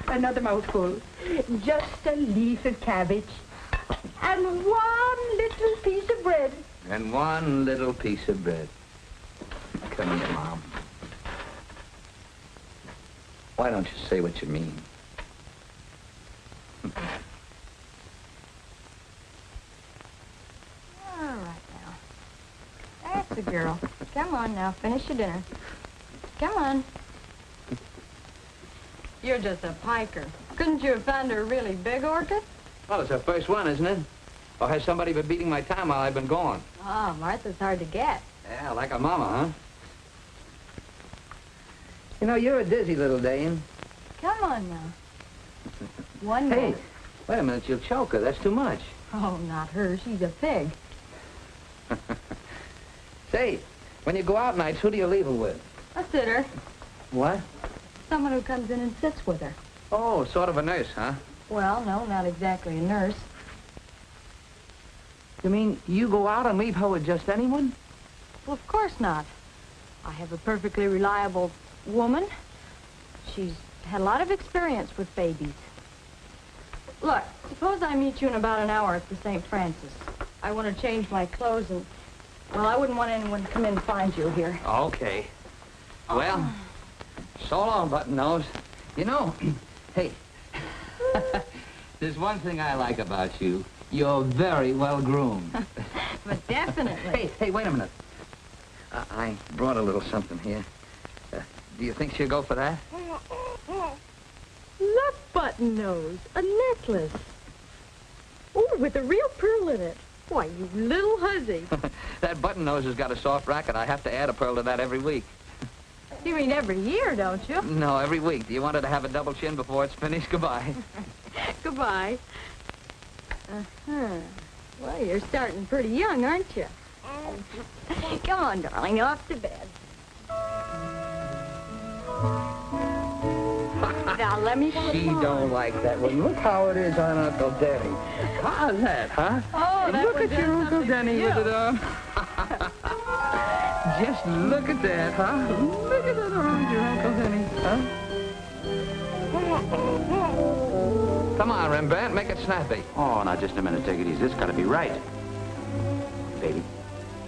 Speaker 10: Another mouthful. Just a leaf of cabbage. And one little piece of bread.
Speaker 9: And one little piece of bread. Come here, Mom. Why don't you say what you mean?
Speaker 12: All right now. That's the girl. Come on now, finish your dinner. Come on. You're just a piker. Couldn't you have found her a really big orchid?
Speaker 9: Well, it's her first one, isn't it? Or has somebody been beating my time while I've been gone?
Speaker 12: Oh, Martha's hard to get.
Speaker 9: Yeah, like a mama, huh? You know, you're a dizzy little dame.
Speaker 12: Come on now. One
Speaker 9: Hey,
Speaker 12: more.
Speaker 9: wait a minute, you'll choke her. That's too much.
Speaker 12: Oh, not her. She's a pig.
Speaker 9: Say, when you go out nights, who do you leave her with?
Speaker 12: A sitter.
Speaker 9: What?
Speaker 12: Someone who comes in and sits with her.
Speaker 9: Oh, sort of a nurse, huh?
Speaker 12: Well, no, not exactly a nurse.
Speaker 9: You mean you go out and leave her with just anyone?
Speaker 12: Well, of course not. I have a perfectly reliable woman. She's had a lot of experience with babies. Look, suppose I meet you in about an hour at the St. Francis. I want to change my clothes and, well, I wouldn't want anyone to come in and find you here.
Speaker 9: Okay. Well, so long, Button Nose. You know, hey, there's one thing I like about you. You're very well groomed.
Speaker 12: But definitely.
Speaker 9: Hey, wait a minute. I brought a little something here. Do you think she'll go for that?
Speaker 12: Look, Button Nose, a necklace. Oh, with a real pearl in it. Why, you little hussy.
Speaker 9: That Button Nose has got a soft racket. I have to add a pearl to that every week.
Speaker 12: You mean every year, don't you?
Speaker 9: No, every week. Do you want her to have a double chin before it's finished? Goodbye.
Speaker 12: Goodbye. Uh-huh. Well, you're starting pretty young, aren't you? Come on, darling, off to bed. Now, let me put
Speaker 9: She don't like that one. Look how it is on Uncle Denny. How's that, huh?
Speaker 12: Oh, that
Speaker 9: look
Speaker 12: one
Speaker 9: at
Speaker 12: does
Speaker 9: your Uncle
Speaker 12: something to
Speaker 9: Denny
Speaker 12: you.
Speaker 9: with it on. Just look at that, huh? Look at that around your Uncle Denny, huh? Come on, Rembrandt, make it snappy.
Speaker 20: Oh, now, just a minute. Take it easy. This got to be right. Baby.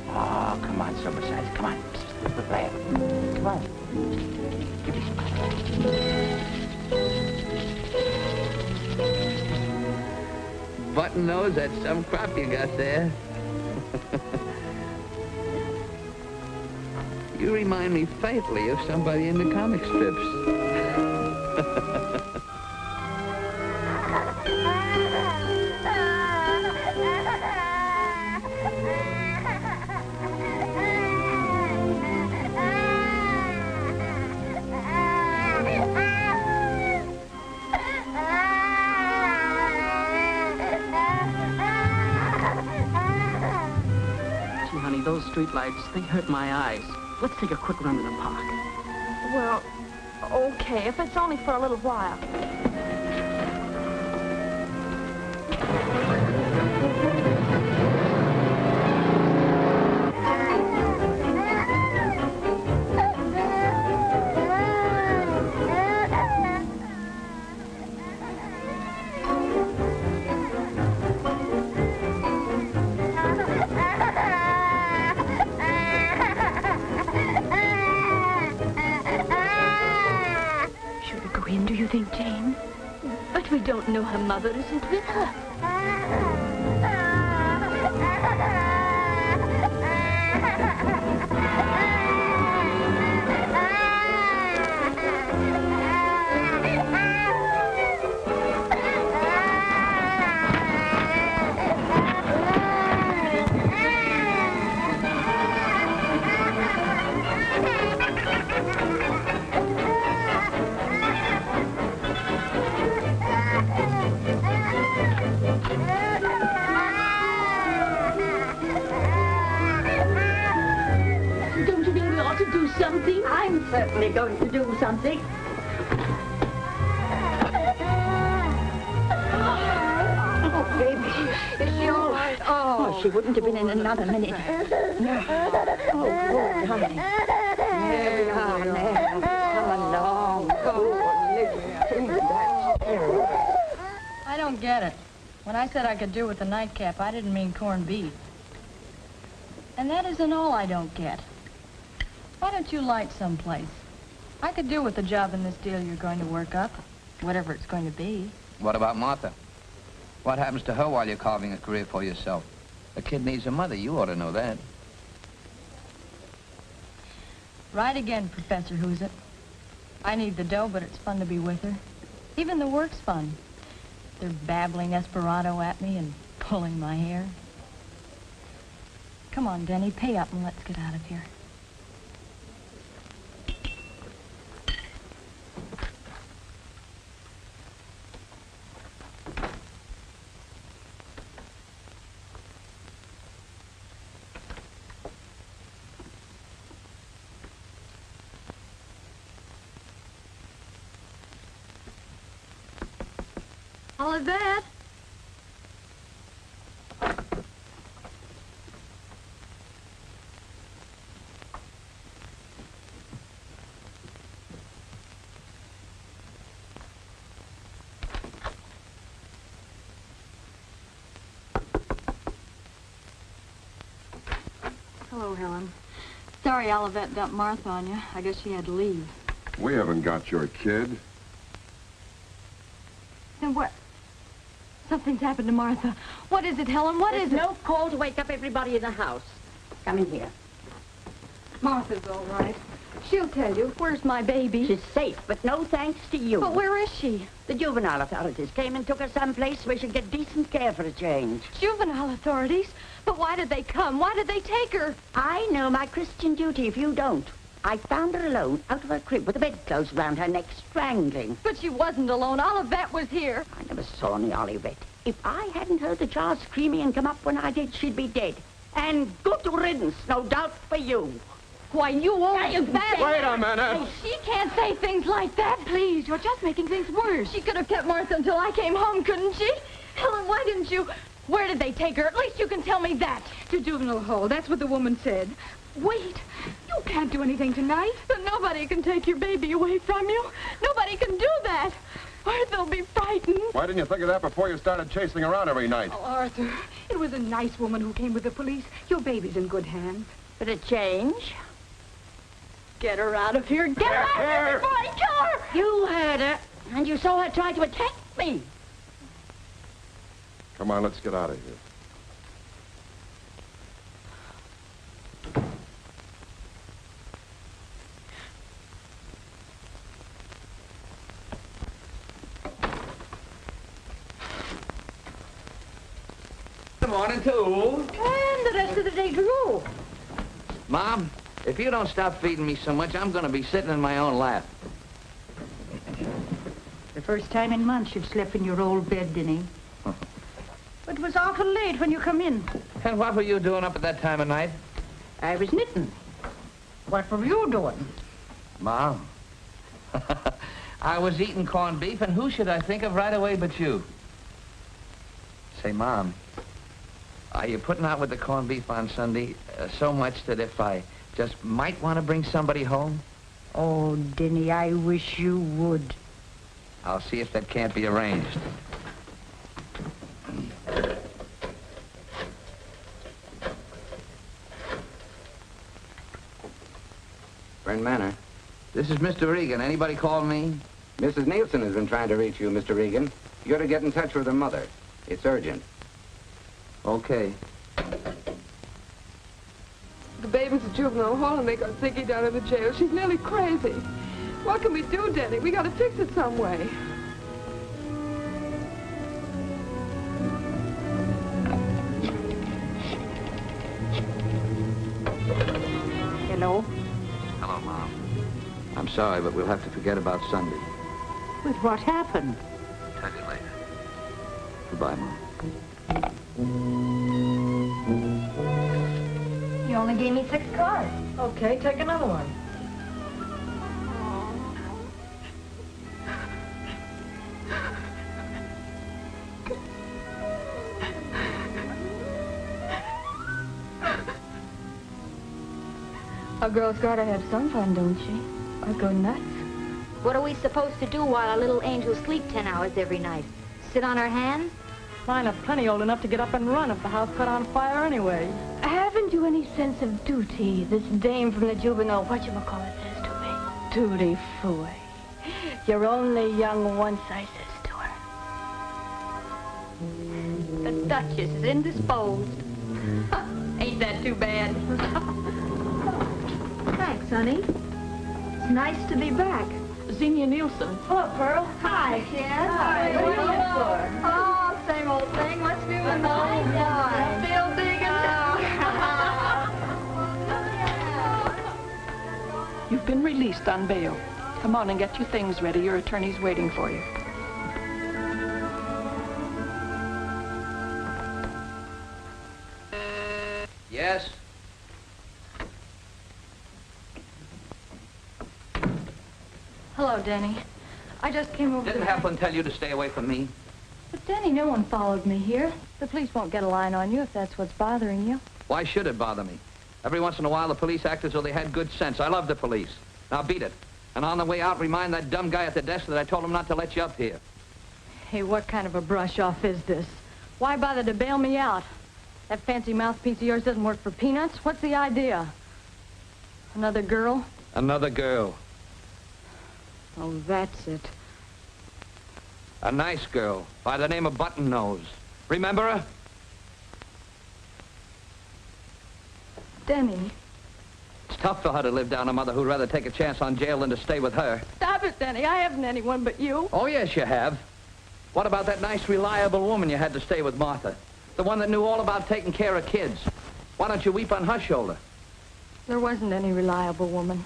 Speaker 20: Oh, come on, sober size. Come on. Come on. Give me some.
Speaker 9: button nose, that's some crop you got there. You remind me faintly of somebody in the comic strips.
Speaker 21: Gee, honey, those streetlights, they hurt my eyes. Let's take a quick run to the park.
Speaker 12: Well, okay, if it's only for a little while.
Speaker 18: Do you think, Jane? But we don't know her mother isn't with her. Something? I'm certainly going to do something. Oh, baby, is she all right? Oh, she wouldn't have been in another minute. Oh, good, honey. There we are now. Come along.
Speaker 12: I don't get it. When I said I could do with the nightcap, I didn't mean corned beef. And that isn't all I don't get. Why don't you light someplace? I could do with a job in this deal you're going to work up, whatever it's going to be.
Speaker 9: What about Martha? What happens to her while you're carving a career for yourself? The kid needs a mother. You ought to know that.
Speaker 12: Right again, Professor Who's It. I need the dough, but it's fun to be with her. Even the work's fun. They're babbling Esperanto at me and pulling my hair. Come on, Denny, pay up and let's get out of here. All of that? Hello, Helen. Sorry Olivet dumped Martha on you. I guess she had to leave.
Speaker 13: We haven't got your kid.
Speaker 12: Then what? Something's happened to Martha. What is it, Helen? What is it?
Speaker 7: No call to wake up everybody in the house. Come in here.
Speaker 12: Martha's all right. She'll tell you. Where's my baby?
Speaker 7: She's safe, but no thanks to you.
Speaker 12: But where is she?
Speaker 7: The juvenile authorities came and took her someplace where she'd get decent care for a change.
Speaker 12: Juvenile authorities? But why did they come? Why did they take her?
Speaker 7: I know my Christian duty if you don't. I found her alone, out of her crib, with the bedclothes round her neck, strangling.
Speaker 12: But she wasn't alone. Olivet was here.
Speaker 7: I never saw any Olivet. If I hadn't heard the child screaming and come up when I did, she'd be dead. And good riddance, no doubt for you.
Speaker 12: Why, you won't.
Speaker 11: Wait a minute.
Speaker 12: Hey, she can't say things like that. Please, you're just making things worse. She could have kept Martha until I came home, couldn't she? Helen, why didn't you... Where did they take her? At least you can tell me that.
Speaker 2: To juvenile hall. That's what the woman said. Wait. You can't do anything tonight.
Speaker 12: But nobody can take your baby away from you. Nobody can do that. Arthur'll be frightened.
Speaker 13: Why didn't you think of that before you started chasing around every night?
Speaker 2: Oh, Arthur, it was a nice woman who came with the police. Your baby's in good hands.
Speaker 7: For a change?
Speaker 12: Get her out of here. Get her out of here before I kill her.
Speaker 7: You heard her, and you saw her try to attack me.
Speaker 13: Come on, let's get out of here.
Speaker 9: Good morning, too.
Speaker 10: And the rest of the day to go.
Speaker 9: Mom, if you don't stop feeding me so much, I'm going to be sitting in my own lap.
Speaker 10: The first time in months you've slept in your old bed, Denny. But it was awful late when you come in.
Speaker 9: And what were you doing up at that time of night?
Speaker 10: I was knitting. What were you doing?
Speaker 9: Mom. I was eating corned beef, and who should I think of right away but you? Say, Mom, are you putting out with the corned beef on Sunday so much that if I just might want to bring somebody home?
Speaker 10: Oh, Denny, I wish you would.
Speaker 9: I'll see if that can't be arranged.
Speaker 4: Bryn Manor.
Speaker 9: This is Mr. Regan. Anybody call me?
Speaker 4: Mrs. Nielsen has been trying to reach you, Mr. Regan. You got to get in touch with her mother. It's urgent.
Speaker 9: Okay.
Speaker 2: The baby's at juvenile hall and they got Ziggy down in the jail. She's nearly crazy. What can we do, Denny? We got to fix it some way.
Speaker 10: Hello?
Speaker 9: Hello, Mom. I'm sorry, but we'll have to forget about Sunday.
Speaker 10: But what happened?
Speaker 9: Tell you later. Goodbye, Mom.
Speaker 12: You only gave me 6 cards. Okay, take another one. A girl's gotta have some fun, don't she? Or go nuts.
Speaker 1: What are we supposed to do while our little angels sleep 10 hours every night? Sit on our hands?
Speaker 12: Mine are plenty old enough to get up and run if the house caught on fire anyway.
Speaker 1: Haven't you any sense of duty? This dame from the juvenile, whatchamacallit, says to me.
Speaker 12: Duty fooey. You're only young once, I says to her.
Speaker 1: The Duchess is indisposed. Ain't that too bad?
Speaker 18: Thanks, honey. It's nice to be back.
Speaker 12: Xenia Nielsen.
Speaker 18: Hello, Pearl. Hi, Jen. Hi. What are you looking for?
Speaker 1: Oh, same old thing. What's new in the old one? Still digging
Speaker 5: You've been released on bail. Come on and get your things ready. Your attorney's waiting for you.
Speaker 9: Yes?
Speaker 12: Hello, Denny. I just came over.
Speaker 9: Didn't Heflin tell you to stay away from me?
Speaker 12: But, Denny, no one followed me here. The police won't get a line on you if that's what's bothering you.
Speaker 9: Why should it bother me? Every once in a while, the police act as though they had good sense. I love the police. Now beat it. And on the way out, remind that dumb guy at the desk that I told him not to let you up here.
Speaker 12: Hey, what kind of a brush-off is this? Why bother to bail me out? That fancy mouthpiece of yours doesn't work for peanuts? What's the idea? Another girl?
Speaker 9: Another girl.
Speaker 12: Oh, that's it.
Speaker 9: A nice girl by the name of Button Nose. Remember her?
Speaker 12: Denny.
Speaker 9: It's tough for her to live down a mother who'd rather take a chance on jail than to stay with her.
Speaker 12: Stop it, Denny. I haven't anyone but you.
Speaker 9: Oh, yes, you have. What about that nice, reliable woman you had to stay with, Martha? The one that knew all about taking care of kids. Why don't you weep on her shoulder?
Speaker 12: There wasn't any reliable woman.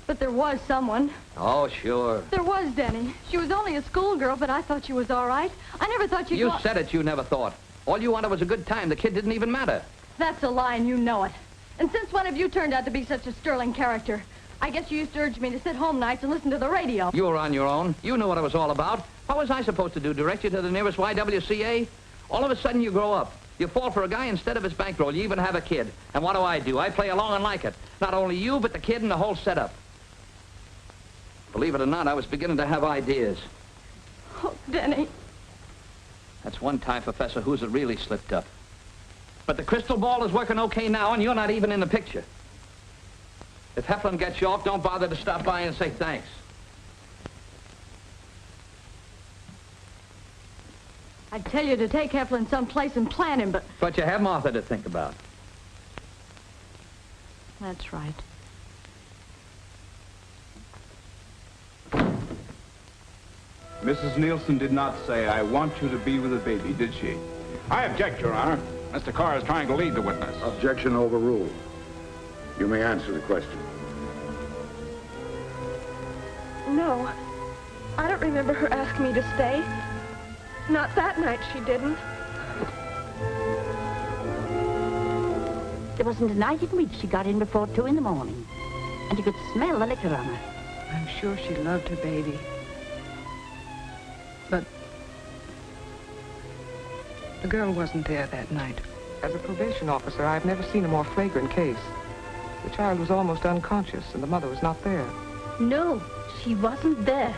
Speaker 12: But there was someone.
Speaker 9: Oh, sure.
Speaker 12: There was, Denny. She was only a schoolgirl, but I thought she was all right. I never thought you'd
Speaker 9: You said it, you never thought. All you wanted was a good time. The kid didn't even matter.
Speaker 12: That's a lie, and you know it. And since when have you turned out to be such a sterling character? I guess you used to urge me to sit home nights and listen to the radio.
Speaker 9: You were on your own. You knew what it was all about. What was I supposed to do, direct you to the nearest YWCA? All of a sudden, you grow up. You fall for a guy instead of his bankroll. You even have a kid. And what do? I play along and like it. Not only you, but the kid and the whole setup. Believe it or not, I was beginning to have ideas.
Speaker 12: Oh, Denny.
Speaker 9: That's one time, Professor, who's it really slipped up. But the crystal ball is working okay now, and you're not even in the picture. If Heflin gets you off, don't bother to stop by and say thanks.
Speaker 12: I'd tell you to take Heflin someplace and plant him, but...
Speaker 3: But you have Martha to think about.
Speaker 12: That's right.
Speaker 11: Mrs. Nielsen did not say, I want you to be with the baby, did she?
Speaker 22: I object, Your Honor. Mr. Carr is trying to lead the witness.
Speaker 13: Objection overruled. You may answer the question.
Speaker 5: No. I don't remember her asking me to stay. Not that night, she didn't.
Speaker 7: There wasn't a night in which she got in before 2 in the morning. And you could smell the liquor on her.
Speaker 2: I'm sure she loved her baby. But the girl wasn't there that night. As a probation officer, I've never seen a more flagrant case. The child was almost unconscious, and the mother was not there.
Speaker 18: No, she wasn't there.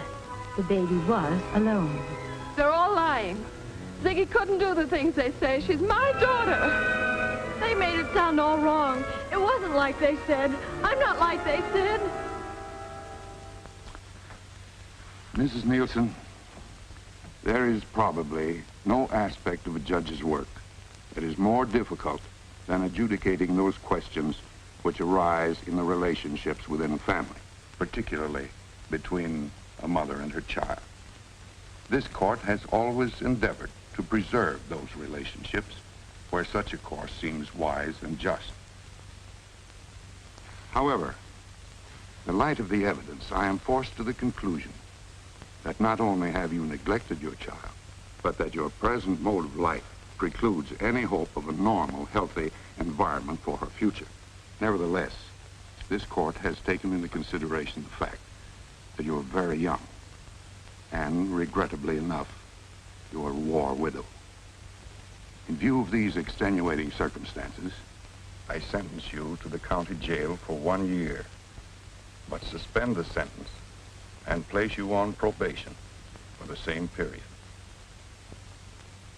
Speaker 18: The baby was alone.
Speaker 5: They're all lying. Ziggy couldn't do the things they say. She's my daughter.
Speaker 12: They made it sound all wrong. It wasn't like they said. I'm not like they said.
Speaker 13: Mrs. Nielsen, there is probably no aspect of a judge's work that is more difficult than adjudicating those questions which arise in the relationships within a family, particularly between a mother and her child. This court has always endeavored to preserve those relationships where such a course seems wise and just. However, in the light of the evidence, I am forced to the conclusion that not only have you neglected your child, but that your present mode of life precludes any hope of a normal, healthy environment for her future. Nevertheless, this court has taken into consideration the fact that you are very young, and regrettably enough, you are a war widow. In view of these extenuating circumstances, I sentence you to the county jail for 1 year, but suspend the sentence and place you on probation for the same period.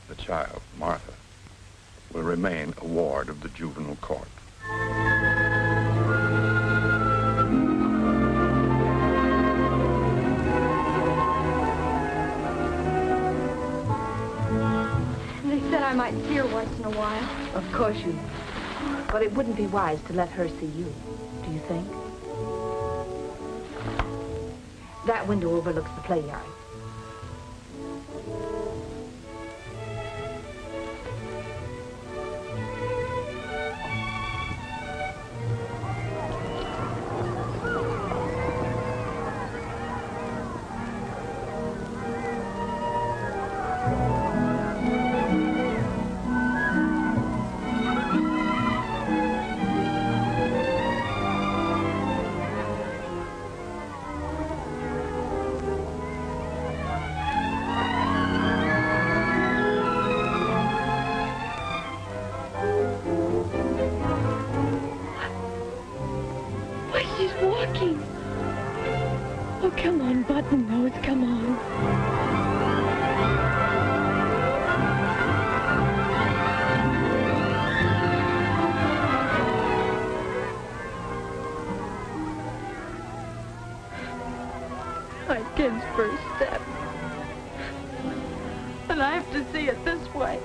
Speaker 13: The child, Martha, will remain a ward of the juvenile court.
Speaker 12: They said I might see her once in a while.
Speaker 23: Of course you. But it wouldn't be wise to let her see you, do you think? That window overlooks the play yard.
Speaker 5: Kid's first step. And I have to see it this way.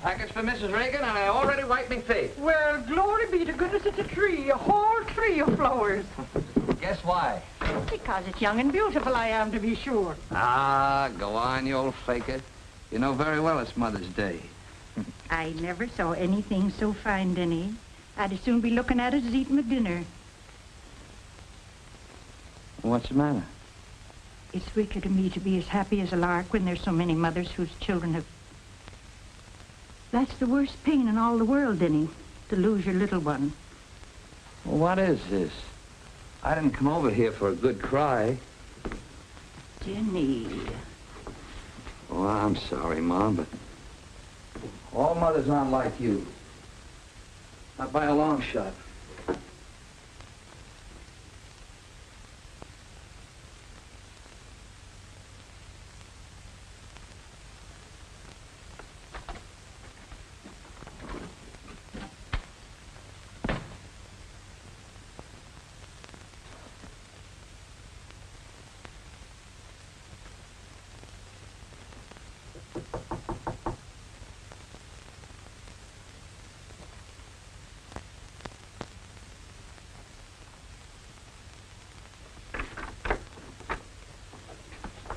Speaker 9: Package for Mrs. Reagan, and I already wiped me face.
Speaker 10: Well, glory be to goodness, it's a tree, a whole tree of flowers.
Speaker 9: Guess why?
Speaker 10: Because it's young and beautiful, I am, to be sure.
Speaker 9: Ah, go on, you old faker. You know very well it's Mother's Day.
Speaker 10: I never saw anything so fine, Denny. I'd as soon be looking at it as eating my dinner.
Speaker 9: What's the matter?
Speaker 10: It's wicked of me to be as happy as a lark when there's so many mothers whose children have
Speaker 7: That's the worst pain in all the world, Denny, to lose your little one.
Speaker 9: Well, what is this? I didn't come over here for a good cry.
Speaker 7: Denny.
Speaker 9: Oh, I'm sorry, Mom, but all mothers aren't like you. Not by a long shot.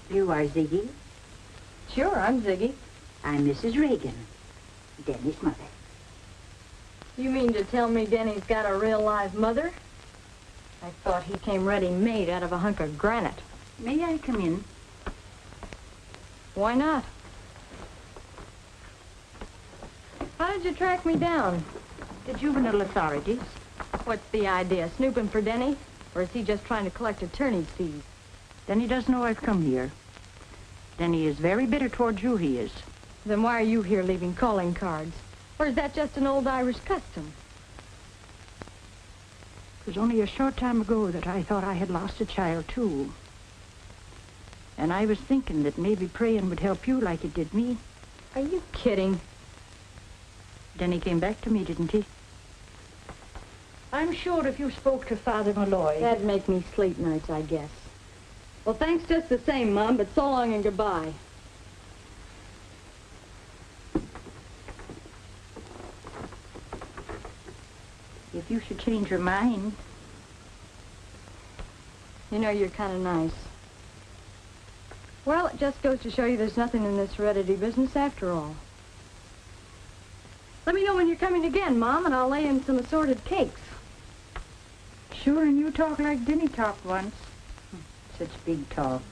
Speaker 7: You are Ziggy?
Speaker 12: Sure, I'm Ziggy.
Speaker 7: I'm Mrs. Reagan, Denny's mother.
Speaker 12: You mean to tell me Denny's got a real live mother? I thought he came ready-made out of a hunk of granite.
Speaker 7: May I come in?
Speaker 12: Why not? How did you track me down?
Speaker 7: The juvenile authorities.
Speaker 12: What's the idea, snooping for Denny? Or is he just trying to collect attorney's fees?
Speaker 7: Denny doesn't know I've come here. Denny is very bitter towards you, he is.
Speaker 12: Then why are you here leaving calling cards? Or is that just an old Irish custom?
Speaker 7: It was only a short time ago that I thought I had lost a child, too. And I was thinking that maybe praying would help you like it did me.
Speaker 12: Are you kidding?
Speaker 7: Denny came back to me, didn't he? I'm sure if you spoke to Father Malloy...
Speaker 12: That'd make me sleep nights, I guess. Well, thanks just the same, Mom, but so long and goodbye.
Speaker 7: If you should change your mind...
Speaker 12: You know, you're kind of nice. Well, it just goes to show you there's nothing in this heredity business after all. Let me know when you're coming again, Mom, and I'll lay in some assorted cakes.
Speaker 7: Sure, and you talk like Denny talked once. Such big talk.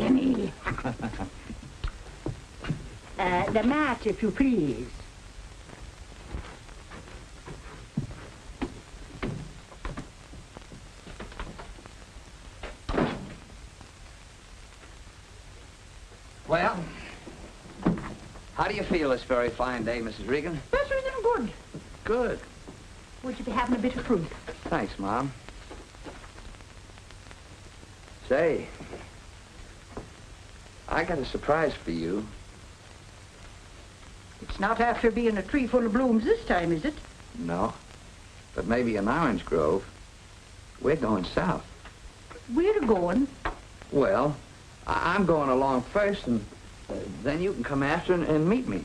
Speaker 7: Jenny. The mat, if you please.
Speaker 9: Well, how do you feel this very fine day, Mrs. Regan?
Speaker 7: Better than good.
Speaker 9: Good.
Speaker 7: Would you be having a bit of fruit?
Speaker 9: Thanks, Mom. Say, I got a surprise for you.
Speaker 7: It's not after being a tree full of blooms this time, is it?
Speaker 9: No, but maybe an orange grove. We're going south.
Speaker 7: We're going.
Speaker 9: Well, I'm going along first, and then you can come after and meet me.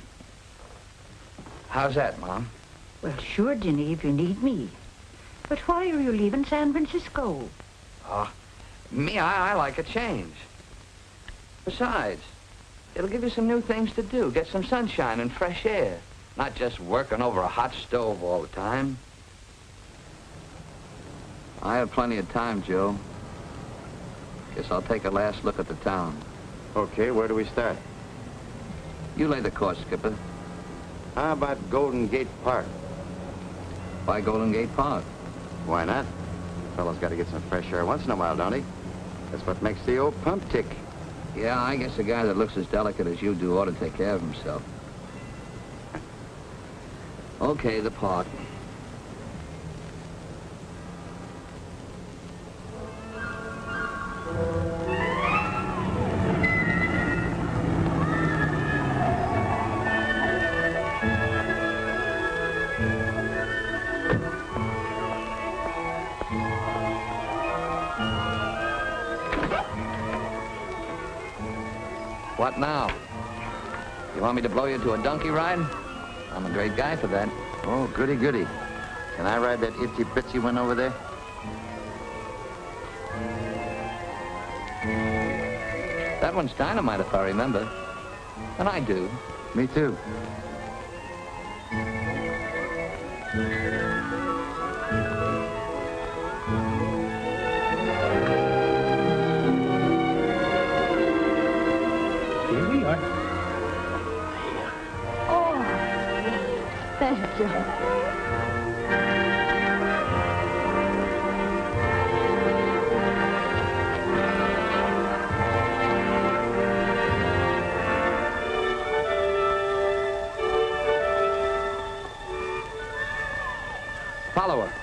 Speaker 9: How's that, Mom?
Speaker 7: Well, sure, Jenny, if you need me. But why are you leaving San Francisco?
Speaker 9: Me, I like a change. Besides, it'll give you some new things to do, get some sunshine and fresh air, not just working over a hot stove all the time. I have plenty of time, Joe. Guess I'll take a last look at the town.
Speaker 6: Okay, where do we start?
Speaker 9: You lay the course, Skipper.
Speaker 6: How about Golden Gate Park?
Speaker 9: Why Golden Gate Park?
Speaker 6: Why not? Fellow's got to get some fresh air once in a while, don't he? That's what makes the old pump tick.
Speaker 9: Yeah, I guess a guy that looks as delicate as you do ought to take care of himself. Okay, the park. What now? You want me to blow you to a donkey ride? I'm a great guy for that.
Speaker 6: Oh, goody, goody. Can I ride that itsy-bitsy one over there?
Speaker 9: That one's dynamite, if I remember. And I do.
Speaker 6: Me too.
Speaker 17: Here we are.
Speaker 12: Oh, thank you.
Speaker 9: Follow her.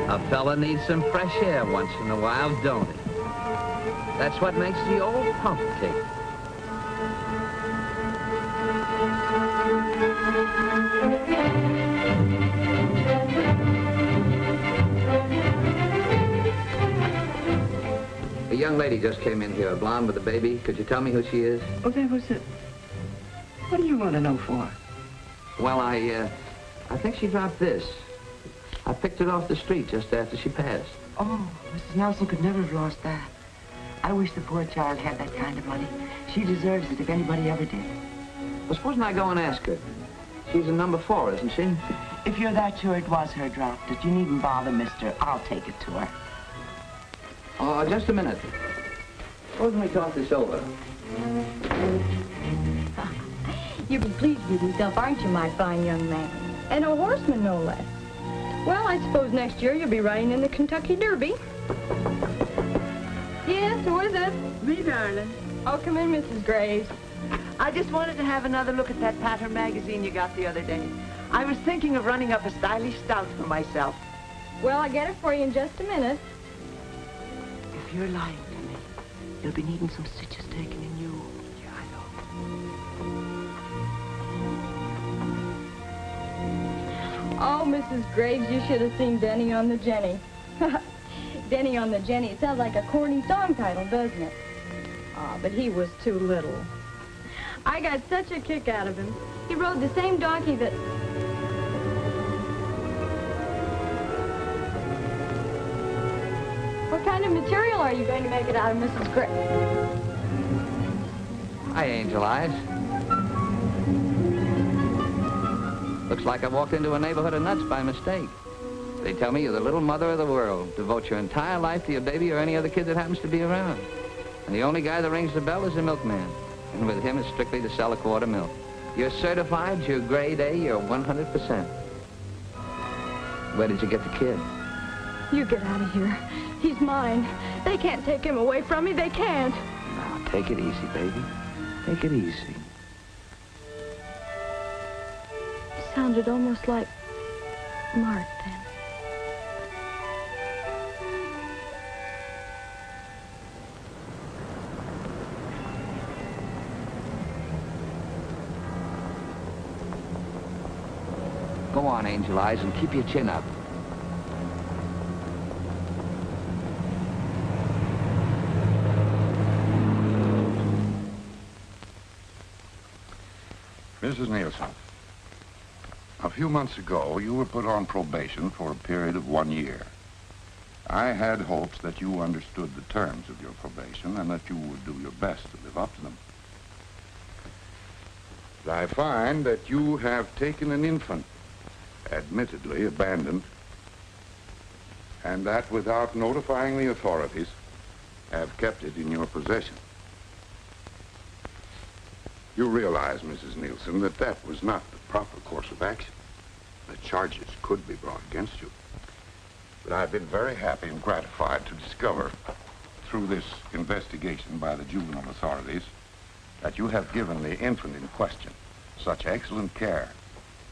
Speaker 9: A fella needs some fresh air once in a while, don't he? That's what makes the old pump tick. A young lady just came in here, a blonde with a baby. Could you tell me who she is?
Speaker 14: Oh, that was it. What do you want to know for?
Speaker 9: Well, I think she dropped this. I picked it off the street just after she passed.
Speaker 14: Oh, Mrs. Nelson could never have lost that. I wish the poor child had that kind of money. She deserves it if anybody ever did.
Speaker 9: Well, supposing I go and ask her. She's in number 4, isn't she?
Speaker 14: If you're that sure it was her dropped it, you needn't bother, mister. I'll take it to her.
Speaker 9: Oh, just a minute. Supposing we talk this over.
Speaker 12: You'll be pleased with yourself, aren't you, my fine young man? And a horseman, no less. Well, I suppose next year you'll be riding in the Kentucky Derby. Yes, who is it?
Speaker 14: Me, darling.
Speaker 12: Oh, come in, Mrs. Graves.
Speaker 14: I just wanted to have another look at that pattern magazine you got the other day. I was thinking of running up a stylish stout for myself.
Speaker 12: Well, I'll get it for you in just a minute.
Speaker 14: If you're lying to me, you'll be needing some stitches taken in you. Yeah, I know.
Speaker 12: Oh, Mrs. Graves, you should have seen Denny on the Jenny. Denny on the Jenny. It sounds like a corny song title, doesn't it? Ah, but he was too little. I got such a kick out of him. He rode the same donkey that... What kind of material are you going to make it out of, Mrs. Graves?
Speaker 9: Hi, Angel Eyes. Looks like I walked into a neighborhood of nuts by mistake. They tell me you're the little mother of the world. Devote your entire life to your baby or any other kid that happens to be around. And the only guy that rings the bell is the milkman. And with him, it's strictly to sell a quart of milk. You're certified, you're grade A, you're 100%. Where did you get the kid?
Speaker 12: You get out of here. He's mine. They can't take him away from me. They can't.
Speaker 9: Now, take it easy, baby. Take it easy.
Speaker 12: Sounded almost like Mark then.
Speaker 9: Go on, Angel Eyes, and keep your chin up.
Speaker 13: Mrs. Nielsen, a few months ago, you were put on probation for a period of 1 year. I had hopes that you understood the terms of your probation and that you would do your best to live up to them. But I find that you have taken an infant, admittedly abandoned, and that without notifying the authorities, have kept it in your possession. You realize, Mrs. Nielsen, that that was not the proper course of action. The charges could be brought against you. But I've been very happy and gratified to discover, through this investigation by the juvenile authorities, that you have given the infant in question such excellent care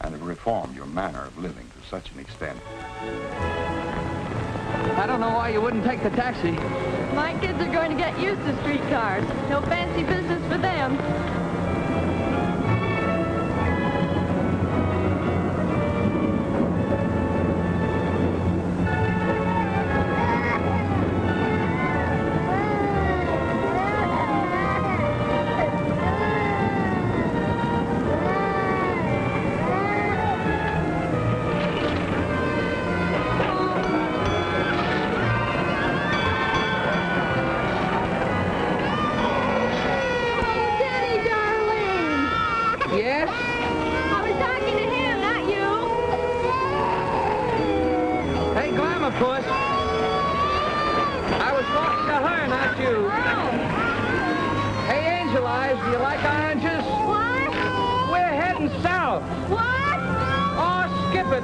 Speaker 13: and have reformed your manner of living to such an extent.
Speaker 9: I don't know why you wouldn't take the taxi.
Speaker 12: My kids are going to get used to streetcars. No fancy business for them.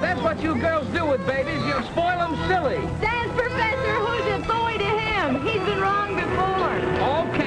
Speaker 9: That's what you girls do with babies. You spoil them silly.
Speaker 12: Sans Professor, who's a boy to him? He's been wrong before.
Speaker 9: Okay.